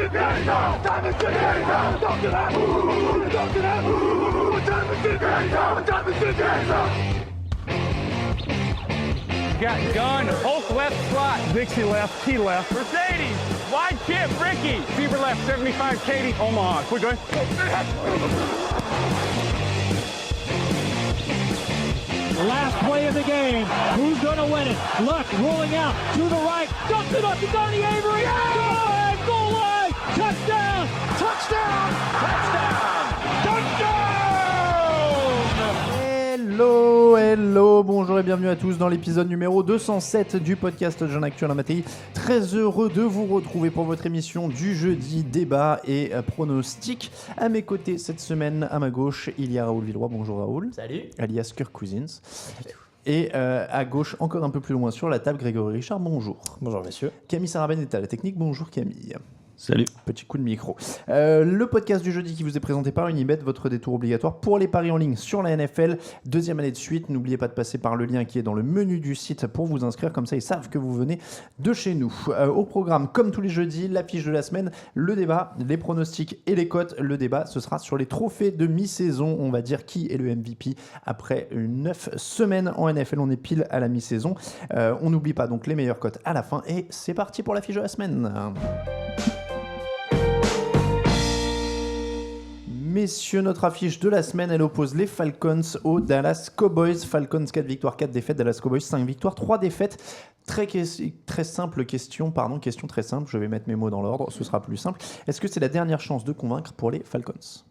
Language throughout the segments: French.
Got gun, Hulk left slot, Dixie left, T left, Mercedes, wide chip, Ricky, Fever left, 75, Katie, Omaha, quick going. Last play of the game. Who's going to win it? Luck rolling out to the right. Dumps it up to Donnie Avery. Yeah! Goal line. Touchdown. Touchdown. Touchdown. Touchdown. Hello, bonjour et bienvenue à tous dans l'épisode numéro 207 du podcast Jeune Actu Alain Mattei. Très heureux de vous retrouver pour votre émission du jeudi, débat et pronostic. À mes côtés cette semaine, à ma gauche, il y a Raoul Villeroy. Bonjour Raoul. Salut. Alias Kirk Cousins. Et à gauche, encore un peu plus loin sur la table, Grégory Richard. Bonjour. Bonjour messieurs. Camille Sarabène est à la technique. Bonjour Camille. Salut. Petit coup de micro. Le podcast du jeudi qui vous est présenté par Unibet, votre détour obligatoire pour les paris en ligne sur la NFL. Deuxième année de suite. N'oubliez pas de passer par le lien qui est dans le menu du site pour vous inscrire. Comme ça, ils savent que vous venez de chez nous. Au programme, comme tous les jeudis, l'affiche de la semaine, le débat, les pronostics et les cotes. Le débat, ce sera sur les trophées de mi-saison. On va dire qui est le MVP après 9 semaines en NFL. On est pile à la mi-saison. On n'oublie pas donc les meilleures cotes à la fin. Et c'est parti pour l'affiche de la semaine. Messieurs, notre affiche de la semaine, elle oppose les Falcons aux Dallas Cowboys. Falcons 4 victoires, 4 défaites. Dallas Cowboys 5 victoires, 3 défaites. Très simple question très simple. Je vais mettre mes mots dans l'ordre, ce sera plus simple. Est-ce que c'est la dernière chance de convaincre pour les Falcons ?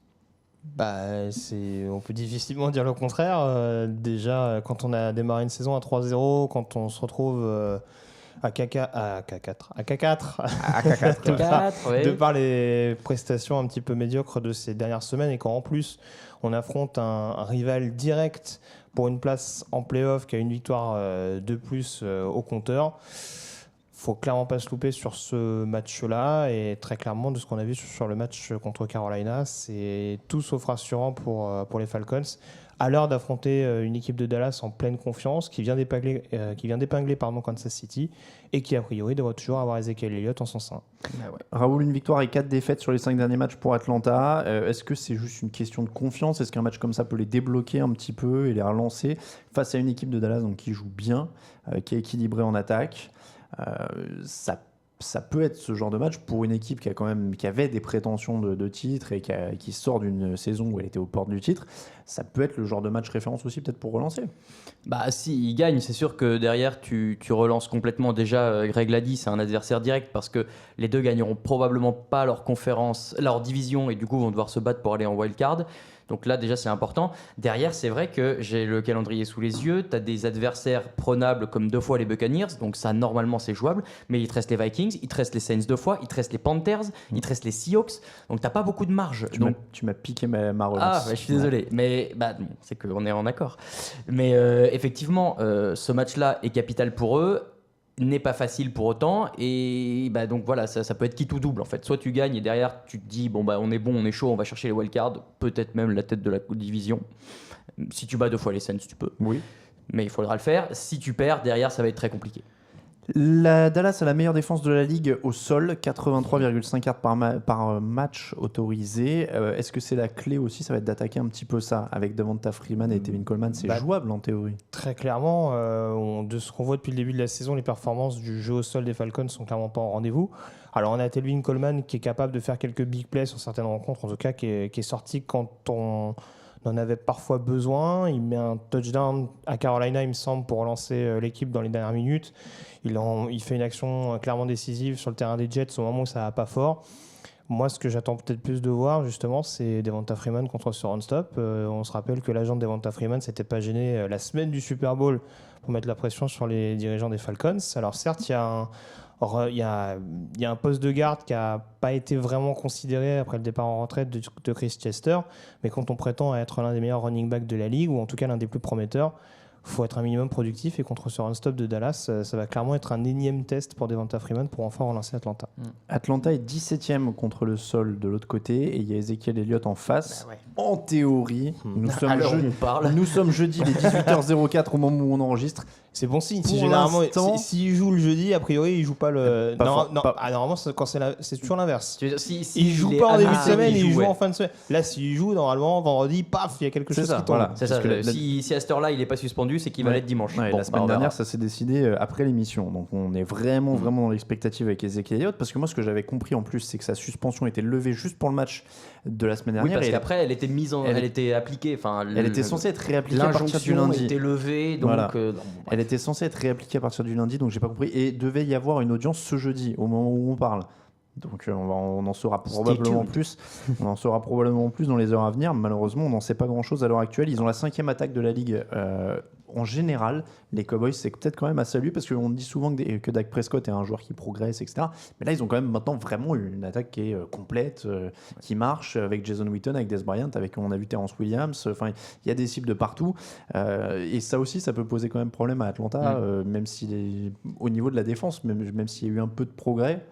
On peut difficilement dire le contraire. Déjà, quand on a démarré une saison à 3-0, quand on se retrouve à K4, ouais. de par les prestations un petit peu médiocres de ces dernières semaines, et quand en plus on affronte un rival direct pour une place en play-off qui a une victoire de plus au compteur, faut clairement pas se louper sur ce match-là. Et très clairement, de ce qu'on a vu sur le match contre Carolina, c'est tout sauf rassurant pour les Falcons, à l'heure d'affronter une équipe de Dallas en pleine confiance, qui vient d'épingler Kansas City, et qui a priori devrait toujours avoir Ezekiel Elliott en son sein. Raoul, une victoire et 4 défaites sur les 5 derniers matchs pour Atlanta. Est-ce que c'est juste une question de confiance ? Est-ce qu'un match comme ça peut les débloquer un petit peu et les relancer face à une équipe de Dallas donc, qui joue bien, qui est équilibrée en attaque ? Ça peut être ce genre de match pour une équipe qui avait des prétentions de titre et qui sort d'une saison où elle était aux portes du titre. Ça peut être le genre de match référence aussi peut-être pour relancer. Si il gagne, c'est sûr que derrière tu relances complètement. Déjà, Greg l'a dit, c'est un adversaire direct parce que les deux gagneront probablement pas leur division et du coup vont devoir se battre pour aller en wildcard. Donc là, déjà, c'est important. Derrière, c'est vrai que j'ai le calendrier sous les yeux. Tu as des adversaires prenables comme 2 fois les Buccaneers. Donc ça, normalement, c'est jouable. Mais il te reste les Vikings, il te reste les Saints 2 fois, il te reste les Panthers, il te reste les Seahawks. Donc tu n'as pas beaucoup de marge. Tu m'as piqué ma relance. Je suis désolé. Mais c'est qu'on est en accord. Mais effectivement, ce match-là est capital pour eux. N'est pas facile pour autant et donc voilà, ça peut être quitte ou double en fait. Soit tu gagnes et derrière tu te dis on est bon, on est chaud, on va chercher les wildcards, peut-être même la tête de la division. Si tu bats 2 fois les Saints, tu peux. Oui. Mais il faudra le faire. Si tu perds, derrière ça va être très compliqué. La Dallas a la meilleure défense de la ligue au sol, 83,5 yards par match autorisé. Est-ce que c'est la clé aussi ? Ça va être d'attaquer un petit peu ça avec Devonta Freeman et Tevin Coleman. C'est jouable en théorie. Très clairement, de ce qu'on voit depuis le début de la saison, les performances du jeu au sol des Falcons sont clairement pas en rendez-vous. Alors on a Tevin Coleman qui est capable de faire quelques big plays sur certaines rencontres, en tout cas qui est sorti quand on en avait parfois besoin. Il met un touchdown à Carolina, il me semble, pour relancer l'équipe dans les dernières minutes. Il fait une action clairement décisive sur le terrain des Jets au moment où ça va pas fort. Moi, ce que j'attends peut-être plus de voir, justement, c'est Devonta Freeman contre ce run-stop. On se rappelle que l'agent de Devonta Freeman s'était pas gêné la semaine du Super Bowl pour mettre la pression sur les dirigeants des Falcons. Alors certes, il y a un poste de garde qui n'a pas été vraiment considéré après le départ en retraite de Chris Chester, mais quand on prétend être l'un des meilleurs running backs de la ligue, ou en tout cas l'un des plus prometteurs, faut être un minimum productif, et contre ce run-stop de Dallas, ça va clairement être un énième test pour Devonta Freeman pour enfin relancer Atlanta. Atlanta est 17e contre le sol de l'autre côté et il y a Ezekiel Elliott en face. Bah ouais. En théorie, Alors on parle. nous sommes jeudi, les 18h04 au moment où on enregistre. C'est bon signe. Pour Généralement, l'instant- s'il joue le jeudi, a priori, il joue pas le. Pas Normalement, quand c'est toujours l'inverse. Tu veux dire, si Il joue est pas en début de annoncé, semaine, il joue ouais. en fin de semaine. Là, s'il joue, normalement, vendredi, paf, il y a quelque C'est chose ça, qui tombe. voilà. C'est Parce ça. que Si à cette heure-là, il n'est pas suspendu, c'est qu'il va Ouais. l'être dimanche. Ouais, Bon, la semaine on verra. dernière, ça s'est décidé après l'émission. Donc on est vraiment dans l'expectative avec Ezekiel Elliott. Parce que moi, ce que j'avais compris en plus, c'est que sa suspension était levée juste pour le match de la semaine Oui, dernière. parce et qu'après, elle était elle- elle était appliquée. Enfin, elle était censée être réappliquée à partir du l'injonction lundi. était levée, donc. Voilà. Non, bon, bref. Elle était censée être réappliquée à partir du lundi, donc j'ai pas compris. Et devait y avoir une audience ce jeudi, au moment où on parle. Donc on en saura probablement tuned. plus. On en saura probablement plus dans les heures à venir. Malheureusement, on n'en sait pas grand-chose à l'heure actuelle. Ils ont la 5e attaque de la ligue. En général, les Cowboys, c'est peut-être quand même à saluer parce qu'on dit souvent que Dak Prescott est un joueur qui progresse, etc. Mais là, ils ont quand même maintenant vraiment une attaque qui est complète, qui marche avec Jason Witten, avec Dez Bryant, avec on a vu Terrence Williams. Enfin, il y a des cibles de partout. Et ça aussi, ça peut poser quand même problème à Atlanta, même au niveau de la défense, même s'il y a eu un peu de progrès.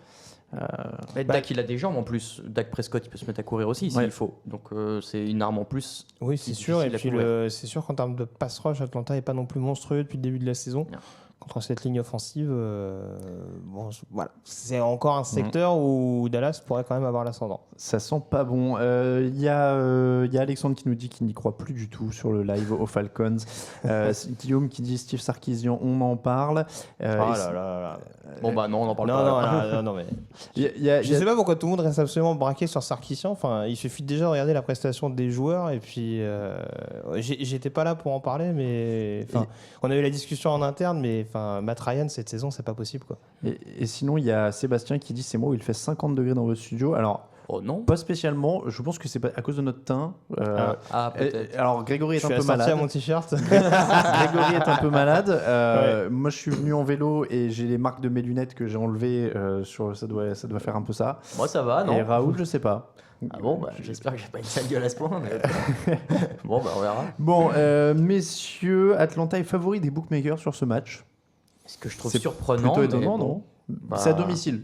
Mais Dak, il a des jambes en plus. Dak Prescott, il peut se mettre à courir aussi Ouais. s'il faut. Donc c'est une arme en plus. Oui, C'est c'est sûr. Et difficile à puis, couvrir. c'est sûr qu'en termes de pass rush, Atlanta n'est pas non plus monstrueux depuis le début de la saison. Non. Contre cette ligne offensive, voilà. C'est encore un secteur où Dallas pourrait quand même avoir l'ascendant. Ça sent pas bon. Il y a Alexandre qui nous dit qu'il n'y croit plus du tout sur le live aux Falcons. Guillaume qui dit Steve Sarkisian, on en parle. Oh là là là. Bon, bah non, on en parle Non, pas. non, mais. Je Je sais pas pourquoi tout le monde reste absolument braqué sur Sarkisian. Enfin, il suffit déjà de regarder la prestation des joueurs. Et puis, j'étais pas là pour en parler, mais enfin, on a eu la discussion en interne. Mais enfin, Matt Ryan cette saison, c'est pas possible, quoi. Et sinon, il y a Sébastien qui dit c'est moi où il fait 50 degrés dans votre studio. Alors, Oh non. pas spécialement. Je pense que c'est pas à cause de notre teint. Ah, peut-être. Alors, Grégory est Je un suis peu assorti malade. à mon t-shirt. Grégory est un peu malade. Moi, je suis venu en vélo et j'ai les marques de mes lunettes que j'ai enlevées. Ça doit faire un peu ça. Moi, ça va, non. Et Raoul, je sais pas. Ah bon, bah, j'espère que j'ai pas une sale gueule à ce point. Mais... bon, bah, on verra. Bon, messieurs, Atlanta est favori des bookmakers sur ce match. Ce que je trouve C'est surprenant. Plutôt mais étonnant, bon. non Bah, C'est à domicile.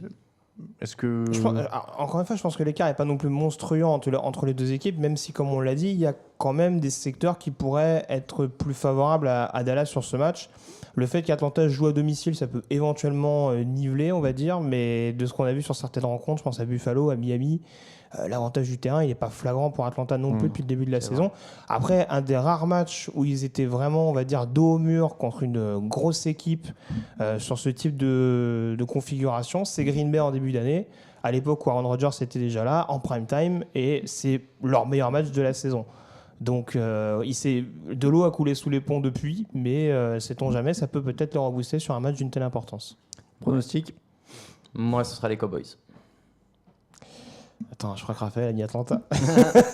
Est-ce que. Encore une fois, je pense que l'écart n'est pas non plus monstrueux entre les deux équipes, même si, comme on l'a dit, il y a quand même des secteurs qui pourraient être plus favorables à Dallas sur ce match. Le fait qu'Atlanta joue à domicile, ça peut éventuellement niveler, on va dire, mais de ce qu'on a vu sur certaines rencontres, je pense à Buffalo, à Miami, l'avantage du terrain, il n'est pas flagrant pour Atlanta non plus depuis le début de la saison. Après, un des rares matchs où ils étaient vraiment, on va dire, dos au mur contre une grosse équipe sur ce type de configuration, c'est Green Bay en début d'année, à l'époque où Aaron Rodgers était déjà là, en prime time, et c'est leur meilleur match de la saison. Donc, de l'eau a coulé sous les ponts depuis, mais sait-on jamais, ça peut peut-être le rebooster sur un match d'une telle importance. Pronostic. Moi, ce sera les Cowboys. Attends, je crois que Raphaël a mis Atlanta.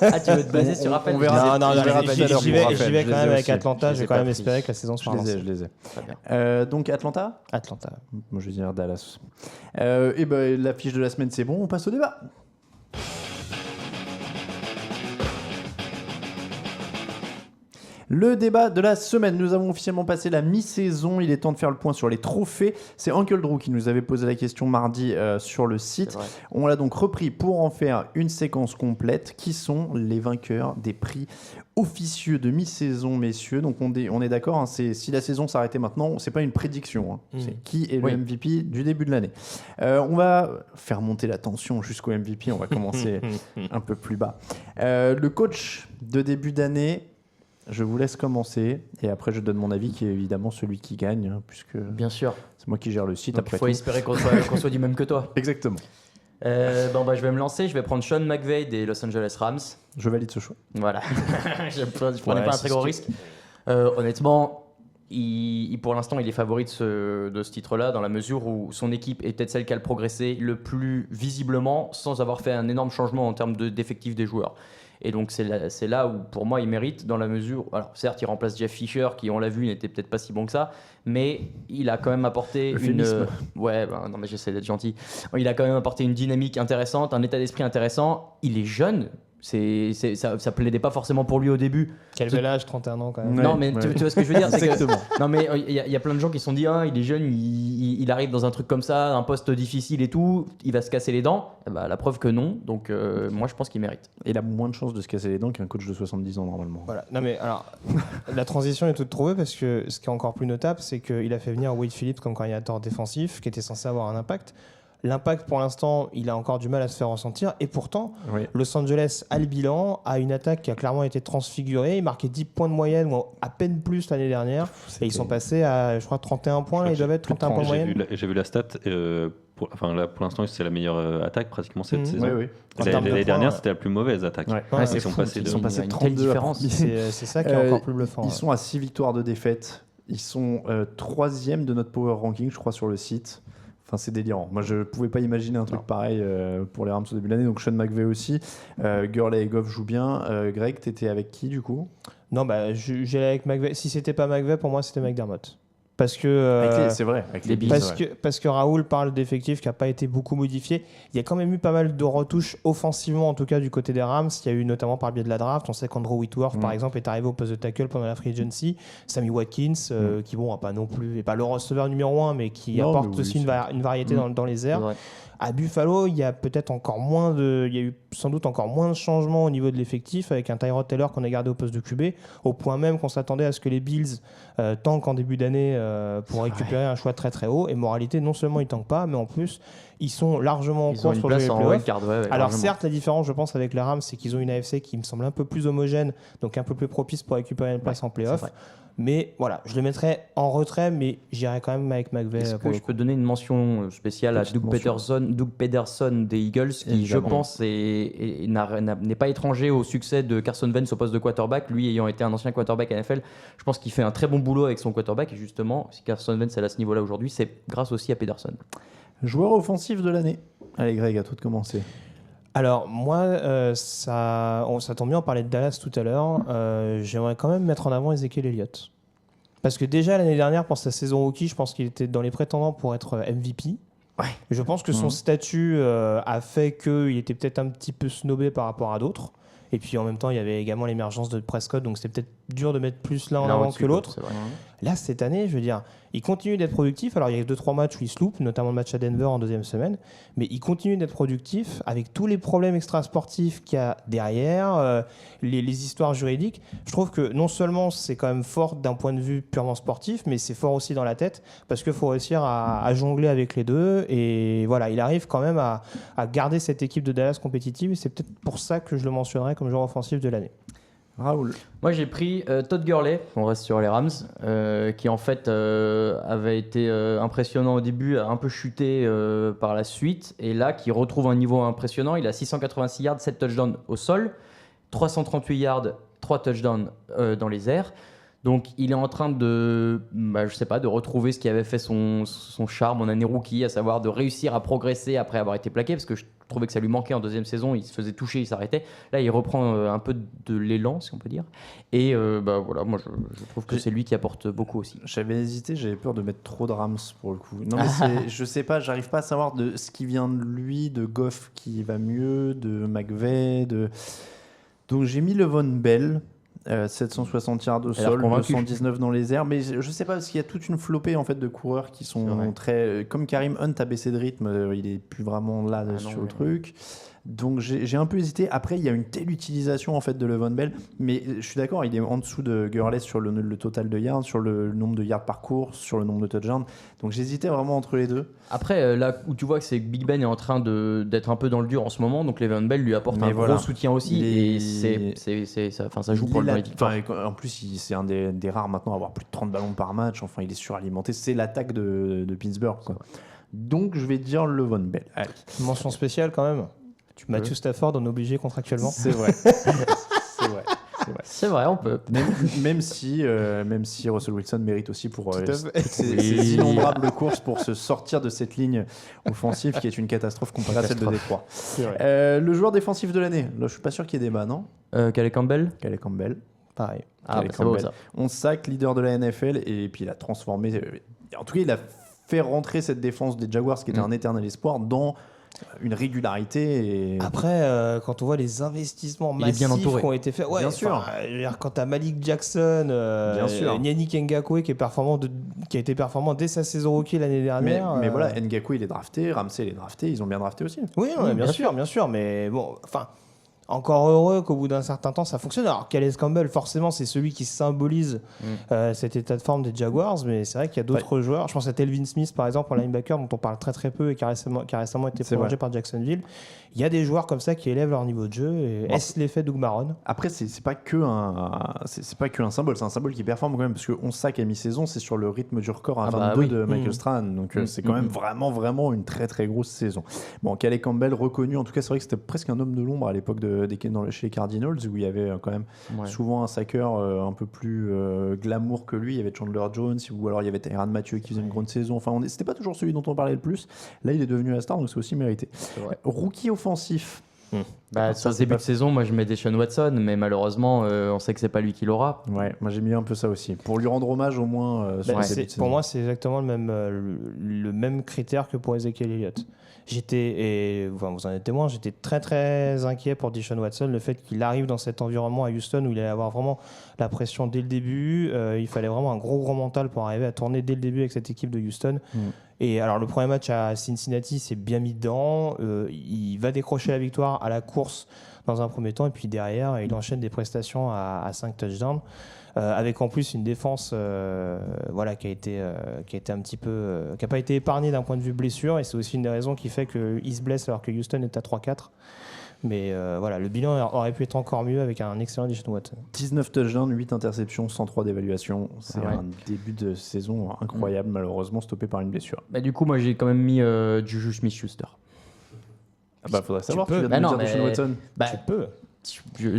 Ah, tu veux te baser sur Raphaël? on verra. Non, on verra tout à l'heure j'y pour vais Raphaël. quand Je les même ai avec aussi. Atlanta. Je Je les ai vais quand pas même pris. espérer que la saison Je soit relancée. les ai. Très bien. Donc Atlanta. Atlanta. Moi, je vais dire Dallas. Et ben, la fiche de la semaine, c'est bon. On passe au débat. Le débat de la semaine. Nous avons officiellement passé la mi-saison. Il est temps de faire le point sur les trophées. C'est Uncle Drew qui nous avait posé la question mardi sur le site. C'est vrai. On l'a donc repris pour en faire une séquence complète. Qui sont les vainqueurs des prix officieux de mi-saison, messieurs? Donc on est d'accord, hein, si la saison s'arrêtait maintenant, c'est pas une prédiction. Hein. C'est qui est le Oui. MVP du début de l'année. On va faire monter la tension jusqu'au MVP. On va commencer un peu plus bas. Le coach de début d'année. Je vous laisse commencer et après je donne mon avis qui est évidemment celui qui gagne, hein, puisque Bien sûr. c'est moi qui gère le site Donc, il après faut tout. espérer qu'on soit du même que toi. Exactement. Bon, bah, je vais me lancer. Je vais prendre Sean McVay des Los Angeles Rams. Je valide ce choix. Voilà. je prenais Ouais, pas un c'est très gros ce risque. Honnêtement, pour l'instant, il est favori de ce titre-là dans la mesure où son équipe est peut-être celle qui a le progressé le plus visiblement sans avoir fait un énorme changement en termes d'effectifs des joueurs. Et donc c'est là où pour moi il mérite dans la mesure... Alors certes il remplace Jeff Fisher qui on l'a vu n'était peut-être pas si bon que ça, mais il a quand même apporté Euphémisme. Ouais, bah, non mais j'essaie d'être gentil. Il a quand même apporté une dynamique intéressante, un état d'esprit intéressant. Il est jeune. Ça plaidait pas forcément pour lui au début. Quel bel âge, 31 ans quand même. Ouais, Non, mais tu vois ce que je veux dire, c'est que Exactement. non, mais il y a plein de gens qui se sont dit il est jeune, il arrive dans un truc comme ça, un poste difficile et tout, il va se casser les dents. Eh ben, la preuve que non. Donc moi je pense qu'il mérite. Il a moins de chances de se casser les dents qu'un coach de 70 ans normalement. Voilà. Non mais alors, la transition est toute trouvée parce que ce qui est encore plus notable, c'est qu'il a fait venir Wade Phillips comme coordinateur défensif, qui était censé avoir un impact. L'impact, pour l'instant, il a encore du mal à se faire ressentir. Et pourtant, Oui. Los Angeles a le bilan, a une attaque qui a clairement été transfigurée. Il marquait 10 points de moyenne, ou à peine plus l'année dernière. Et ils sont passés à, je crois, 31 points. Ils doivent être 31 points de moyenne. J'ai vu la stat. Pour l'instant, c'est la meilleure attaque pratiquement cette saison. Oui, oui. En termes de L'année points, dernière, ouais. c'était la plus mauvaise attaque. Ouais. Ouais, c'est ils sont fou, passés ils de- sont il y passés a de une telle 32 à différence. C'est ça qui est encore plus bluffant. Ils sont à 6 victoires de défaite. Ils sont 3e de notre power ranking, je crois, sur le site. Enfin, c'est délirant. Moi, je pouvais pas imaginer un truc pareil pour les Rams au début de l'année. Donc, Sean McVay aussi. Gurley et Goff jouent bien. Greg, t'étais avec qui du coup? Non, bah, j'allais avec McVay. Si c'était pas McVay, pour moi, c'était McDermott. Parce que, C'est vrai. Avec les Bills, ouais. parce que Raoul parle d'effectifs qui n'a pas été beaucoup modifié. Il y a quand même eu pas mal de retouches offensivement, en tout cas du côté des Rams. Il y a eu notamment par le biais de la draft. On sait qu'Andrew Whitworth, par exemple, est arrivé au poste de tackle pendant la free agency. Sammy Watkins, qui bon, a pas non plus, est pas le receveur numéro 1, mais qui Non, apporte mais oui, aussi une variété dans les C'est airs. vrai. À Buffalo, il y a peut-être encore moins il y a eu sans doute encore moins de changements au niveau de l'effectif avec un Tyrod Taylor qu'on a gardé au poste de QB, au point même qu'on s'attendait à ce que les Bills tankent en début d'année pour récupérer un choix très très haut. Et moralité, non seulement ils tankent pas, mais en plus ils sont largement en Ils ont course une pour jouer place les en playoffs. wildcard. Ouais, Alors largement. certes, la différence, je pense, avec les Rams, c'est qu'ils ont une AFC qui me semble un peu plus homogène, donc un peu plus propice pour récupérer une place en playoff. c'est vrai. Mais voilà, je les mettrais en retrait, mais j'irai quand même avec McVay. Est-ce pour que le je peux donner une mention spéciale à Petite Doug mention. Pederson des Eagles, qui Évidemment. je pense n'est pas étranger au succès de Carson Wentz au poste de quarterback, lui ayant été un ancien quarterback NFL. Je pense qu'il fait un très bon boulot avec son quarterback, et justement, si Carson Wentz est à ce niveau-là aujourd'hui, c'est grâce aussi à Pederson. Joueur offensif de l'année. Allez, Greg, à toi de commencer. Alors, moi, ça tombe bien, on parlait de Dallas tout à l'heure. J'aimerais quand même mettre en avant Ezekiel Elliott. Parce que déjà, l'année dernière, pour sa saison rookie, je pense qu'il était dans les prétendants pour être MVP. Ouais. Je pense que son statut a fait qu'il était peut-être un petit peu snobé par rapport à d'autres. Et puis en même temps, il y avait également l'émergence de Prescott, donc c'était peut-être dur de mettre plus l'un en Là, avant au-dessus, que l'autre. c'est vrai. Là, cette année, je veux dire, il continue d'être productif. Alors, il y a eu 2-3 matchs où il se loupe, notamment le match à Denver en deuxième semaine. Mais il continue d'être productif avec tous les problèmes extrasportifs qu'il y a derrière, les histoires juridiques. Je trouve que non seulement c'est quand même fort d'un point de vue purement sportif, mais c'est fort aussi dans la tête parce qu'il faut réussir à jongler avec les deux. Et voilà, il arrive quand même à garder cette équipe de Dallas compétitive. Et c'est peut-être pour ça que je le mentionnerai comme joueur offensif de l'année. Raoul. Moi, j'ai pris Todd Gurley, on reste sur les Rams, qui en fait avait été impressionnant au début, a un peu chuté par la suite, et là, qui retrouve un niveau impressionnant. Il a 686 yards, 7 touchdowns au sol, 338 yards, 3 touchdowns dans les airs. Donc, il est en train de retrouver ce qui avait fait son charme en année rookie, à savoir de réussir à progresser après avoir été plaqué, parce que je trouvais que ça lui manquait en deuxième saison, il se faisait toucher, il s'arrêtait. Là, il reprend un peu de l'élan, si on peut dire. Et voilà, moi, je trouve que c'est lui qui apporte beaucoup aussi. J'avais hésité, j'avais peur de mettre trop de Rams pour le coup. Non, mais je sais pas, j'arrive pas à savoir de ce qui vient de lui, de Goff qui va mieux, de McVay, Donc j'ai mis Le'Veon Bell. 760 yards au sol, convaincu. 219 dans les airs, mais je sais pas parce qu'il y a toute une flopée en fait de coureurs qui sont très comme Karim Hunt a baissé de rythme, il est plus vraiment là sur le truc. Donc j'ai un peu hésité. Après, il y a une telle utilisation en fait de Le'Veon Bell, mais je suis d'accord, il est en dessous de Gurley sur le total de yards, sur le nombre de yards par course, sur le nombre de touchdowns. Donc j'hésitais vraiment entre les deux. Après, là où tu vois que c'est que Big Ben est en train d'être un peu dans le dur en ce moment, donc Le'Veon Bell lui apporte Mais un voilà. gros soutien aussi, et ça joue pour le victoire. En plus, c'est un des rares maintenant à avoir plus de 30 ballons par match. Enfin, il est suralimenté. C'est l'attaque de Pittsburgh, quoi. Donc, je vais dire Le'Veon Bell. Allez. Mention spéciale quand même. Matthew Stafford, on est obligé contractuellement. C'est vrai. C'est vrai. C'est vrai, on peut. Même si Russell Wilson mérite aussi pour fait. ses innombrables courses pour se sortir de cette ligne offensive qui est une catastrophe comparée à celle de Détroit. Le joueur défensif de l'année, là je suis pas sûr qu'il y ait débat, non? Calais Campbell. Calais Campbell. Pareil. Ah, Calais c'est beau Campbell. ça. 11 sacs, leader de la NFL, et puis il a transformé. En tout cas, il a fait rentrer cette défense des Jaguars, qui était un éternel espoir, dans une régularité. Et... Après, quand on voit les investissements Il est bien massifs entouré. qui ont été faits, Bien sûr. je veux dire, quand t'as Malik Jackson, Bien sûr. Yannick Ngakoue qui a été performant dès sa saison rookie l'année mais dernière. voilà, Ngakoue il est drafté, Ramsey il est drafté, ils ont bien drafté aussi. Oui, non, bien sûr, mais bon, enfin, encore heureux qu'au bout d'un certain temps ça fonctionne. Alors, Calais Campbell, forcément, c'est celui qui symbolise cet état de forme des Jaguars, mais c'est vrai qu'il y a d'autres joueurs. Je pense à Telvin Smith, par exemple, en linebacker, dont on parle très très peu et qui a récemment été C'est prolongé vrai. par Jacksonville. Il y a des joueurs comme ça qui élèvent leur niveau de jeu. Et est-ce l'effet Doug Marrone? Après, c'est pas que un symbole, c'est un symbole qui performe quand même, parce que 11 sacs à mi-saison, c'est sur le rythme du record à 22 de Michael Strahan, donc c'est quand même vraiment une très très grosse saison. Bon, Calais Campbell reconnu, en tout cas c'est vrai que c'était presque un homme de l'ombre à l'époque chez les Cardinals, où il y avait quand même souvent un sacker un peu plus glamour que lui. Il y avait Chandler Jones, ou alors il y avait Tyrann Mathieu qui faisait une grande saison. Enfin, c'était pas toujours celui dont on parlait le plus. Là, il est devenu la star, donc c'est aussi mérité. Rookie offensif. Sur ce début de saison, moi je mets Deshaun Watson, mais malheureusement, on sait que c'est pas lui qui l'aura. Ouais, moi j'ai mis un peu ça aussi. Pour lui rendre hommage au moins sur le début de saison. Pour moi, c'est exactement le même critère que pour Ezekiel Elliott. Vous en êtes témoin, j'étais très très inquiet pour Deshaun Watson, le fait qu'il arrive dans cet environnement à Houston où il allait avoir vraiment la pression dès le début. Il fallait vraiment un gros mental pour arriver à tourner dès le début avec cette équipe de Houston. Et alors le premier match à Cincinnati, c'est bien mis dedans. Il va décrocher la victoire à la course dans un premier temps, et puis derrière, il enchaîne des prestations à 5 touchdowns. Avec en plus une défense qui a été un petit peu qui n'a pas été épargnée d'un point de vue blessure, et c'est aussi une des raisons qui fait qu'il se blesse alors que Houston est à 3-4. Mais le bilan aurait pu être encore mieux avec un excellent Deshaun Watson. 19 touchdowns, 8 interceptions, 103 d'évaluation. C'est un début de saison incroyable, malheureusement stoppé par une blessure. Du coup, moi j'ai quand même mis Juju Smith-Schuster. Faudrait savoir, tu peux. viens de Bah me non, dire Deshaun mais- Watson. Tu peux.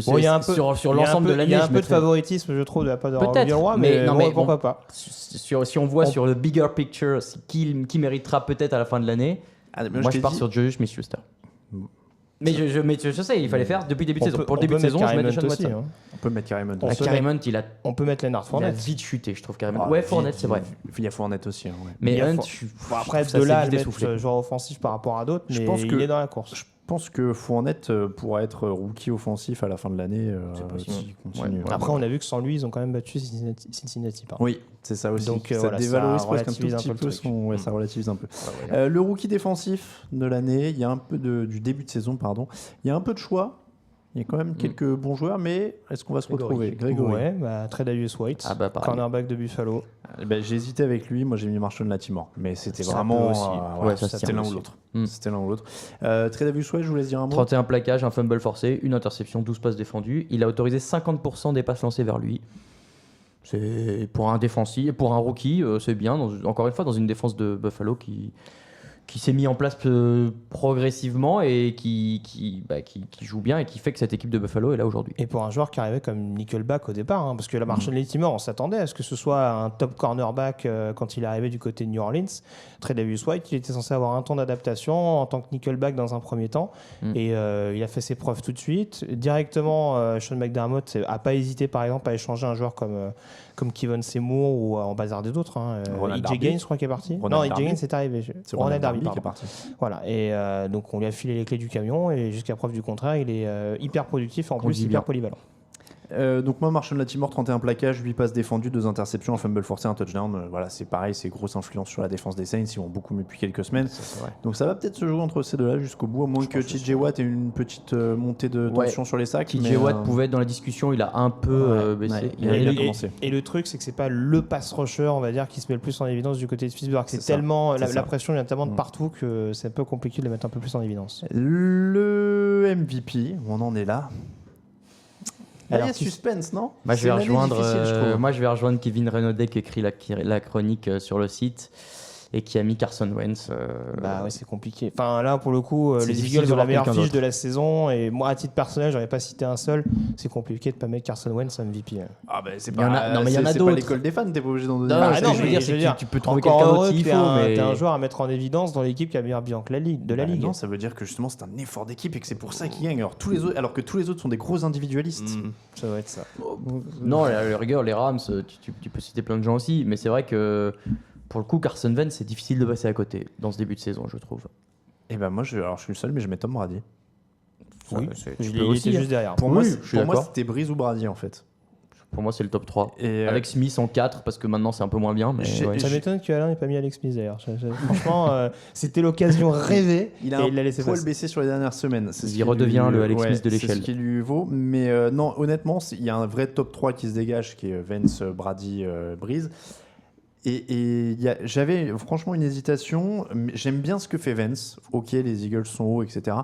Bon, Il y a un peu sur l'ensemble de l'année, il y a un je peu de mettrais- favoritisme, je trouve, de la part de Peut-être, Leroy, mais non, mais pourquoi bon, pas. Si on voit sur le bigger picture qui méritera peut-être à la fin de l'année, moi je pars sur Juju Smith-Schuster. Mais je sais, il fallait faire depuis le début de saison. Pour le début de saison, je mets Deshaun Watson. hein. On peut mettre Kareem Hunt. Kareem Hunt, il a On peut mettre Leonard il a Fournette. vite chuté, je trouve, Kareem Hunt. Ouais, Fournette, c'est vrai. Il y a Fournette aussi. Ouais. Mais Il y a Hunt, Bon, après, ça de là à s'est le vite mettre essoufflé. joueur offensif par rapport à d'autres, Je mais pense il que- est dans la course. Je pense que Fournette pourra être rookie offensif à la fin de l'année possible. s'il continue. Ouais. Après, on a vu que sans lui, ils ont quand même battu Cincinnati. Pardon. Oui, c'est ça aussi. Donc, ça voilà, dévalorise ça presque un tout relativise un petit peu le peu truc. ça relativise un peu. Le rookie défensif de l'année, il y a un peu du début de saison, pardon. Il y a un peu de choix. Il y a quand même quelques bons joueurs, mais est-ce qu'on va se retrouver Grégory. Ouais, Tredavious White, pareil. cornerback de Buffalo. J'ai hésité avec lui, moi j'ai mis Marshon Lattimore, mais c'était Ça vraiment peut aussi. Ouais, ça se c'était tient l'un ou aussi. l'autre. Mm. C'était l'un ou l'autre. Tredavious White, je voulais dire un mot. 31 plaquages, un fumble forcé, une interception, 12 passes défendues. Il a autorisé 50% des passes lancées vers lui. C'est pour un défensif, pour un rookie, c'est bien. Encore une fois, dans une défense de Buffalo qui s'est mis en place progressivement et qui joue bien et qui fait que cette équipe de Buffalo est là aujourd'hui. Et pour un joueur qui arrivait comme nickelback au départ, parce que la Marshon Lattimore, on s'attendait à ce que ce soit un top cornerback quand il est arrivé du côté de New Orleans. Tredavious White, il était censé avoir un temps d'adaptation en tant que nickelback dans un premier temps, et il a fait ses preuves tout de suite. Directement, Sean McDermott n'a pas hésité, par exemple, à échanger un joueur comme Kevin Seymour ou en bazarder d'autres. Ronald EJ Darby. Gaines, je crois, qui est parti. Ronald Non, EJ Darby. Gaines est arrivé. C'est Ronald Darby, qui est pardon. parti. Voilà, et donc on lui a filé les clés du camion, et jusqu'à preuve du contraire, il est hyper productif et en On plus dit hyper bien. polyvalent. Donc moi, Marshon Lattimore, 31 plaquages, 8 passes défendues, 2 interceptions, un fumble forcé, un touchdown. Voilà, c'est pareil, c'est grosse influence sur la défense des Saints. Ils vont beaucoup mieux depuis quelques semaines. Donc ça va peut-être se jouer entre ces deux-là jusqu'au bout, à moins que TJ Watt ait une petite montée de tension sur les sacs. TJ Watt pouvait être dans la discussion, il a un peu baissé. ouais. Il a- Il a Et- commencé. Et le truc, c'est que c'est pas le pass rusher, on va dire, qui se met le plus en évidence du côté de Pittsburgh. C'est C'est ça. tellement C'est ça. la pression vient tellement de Mm. partout que c'est un peu compliqué de le mettre un peu plus en évidence. Le MVP, on en est là. Là, il y a Alors, qui- suspense, non Moi je, C'est vais une année rejoindre, difficile, je trouve. moi, je vais rejoindre Kevin Renaudet qui écrit la chronique sur le site et qui a mis Carson Wentz. Bah ouais, c'est compliqué. Enfin là, pour le coup, C'est les difficile Eagles de ont la voir meilleure quelqu'un fiche d'autre. de la saison, et moi, à titre personnel, j'aurais pas cité un seul. C'est compliqué de pas mettre Carson Wentz MVP. Ah ben c'est Il y en a- non, mais il y en a c'est d'autres. pas l'école des fans, t'es pas obligé d'en donner. Non, un. non, ce que je veux mais dire, c'est que tu peux trouver encore quelqu'un d'autre heureux s'il que faut, mais- t'es un joueur à mettre en évidence dans l'équipe qui a le meilleur bilan de la ligue. Non, ça veut dire que justement c'est un effort d'équipe et que c'est pour ça qu'il gagne. Alors que tous les autres sont des gros individualistes. Ça doit être ça. Non, à la rigueur, les Rams, tu peux citer plein de gens aussi, mais c'est vrai que pour le coup, Carson Wentz, c'est difficile de passer à côté dans ce début de saison, je trouve. Et ben moi, alors je suis le seul, mais je mets Tom Brady. Oui, tu il peux était aussi, juste derrière. Pour Oui, moi, je suis pour moi, d'accord. c'était Breeze ou Brady en fait. Pour moi, c'est le top 3. Et Avec Smith en 4, parce que maintenant c'est un peu moins bien. Mais J'ai- ouais. Ça m'étonne qu'Alain n'ait pas mis Alex Smith d'ailleurs. Franchement, c'était l'occasion rêvée il a et il l'a laissé poil passer. baissé sur les dernières semaines. C'est ce Il qui redevient lui- le Alex Smith de C'est l'échelle. ce qui lui vaut. Mais non, honnêtement, il y a un vrai top 3 qui se dégage, qui est Vance, Brady, Breeze. Et j'avais franchement une hésitation. Mais j'aime bien ce que fait Vance. Ok, les Eagles sont hauts, etc.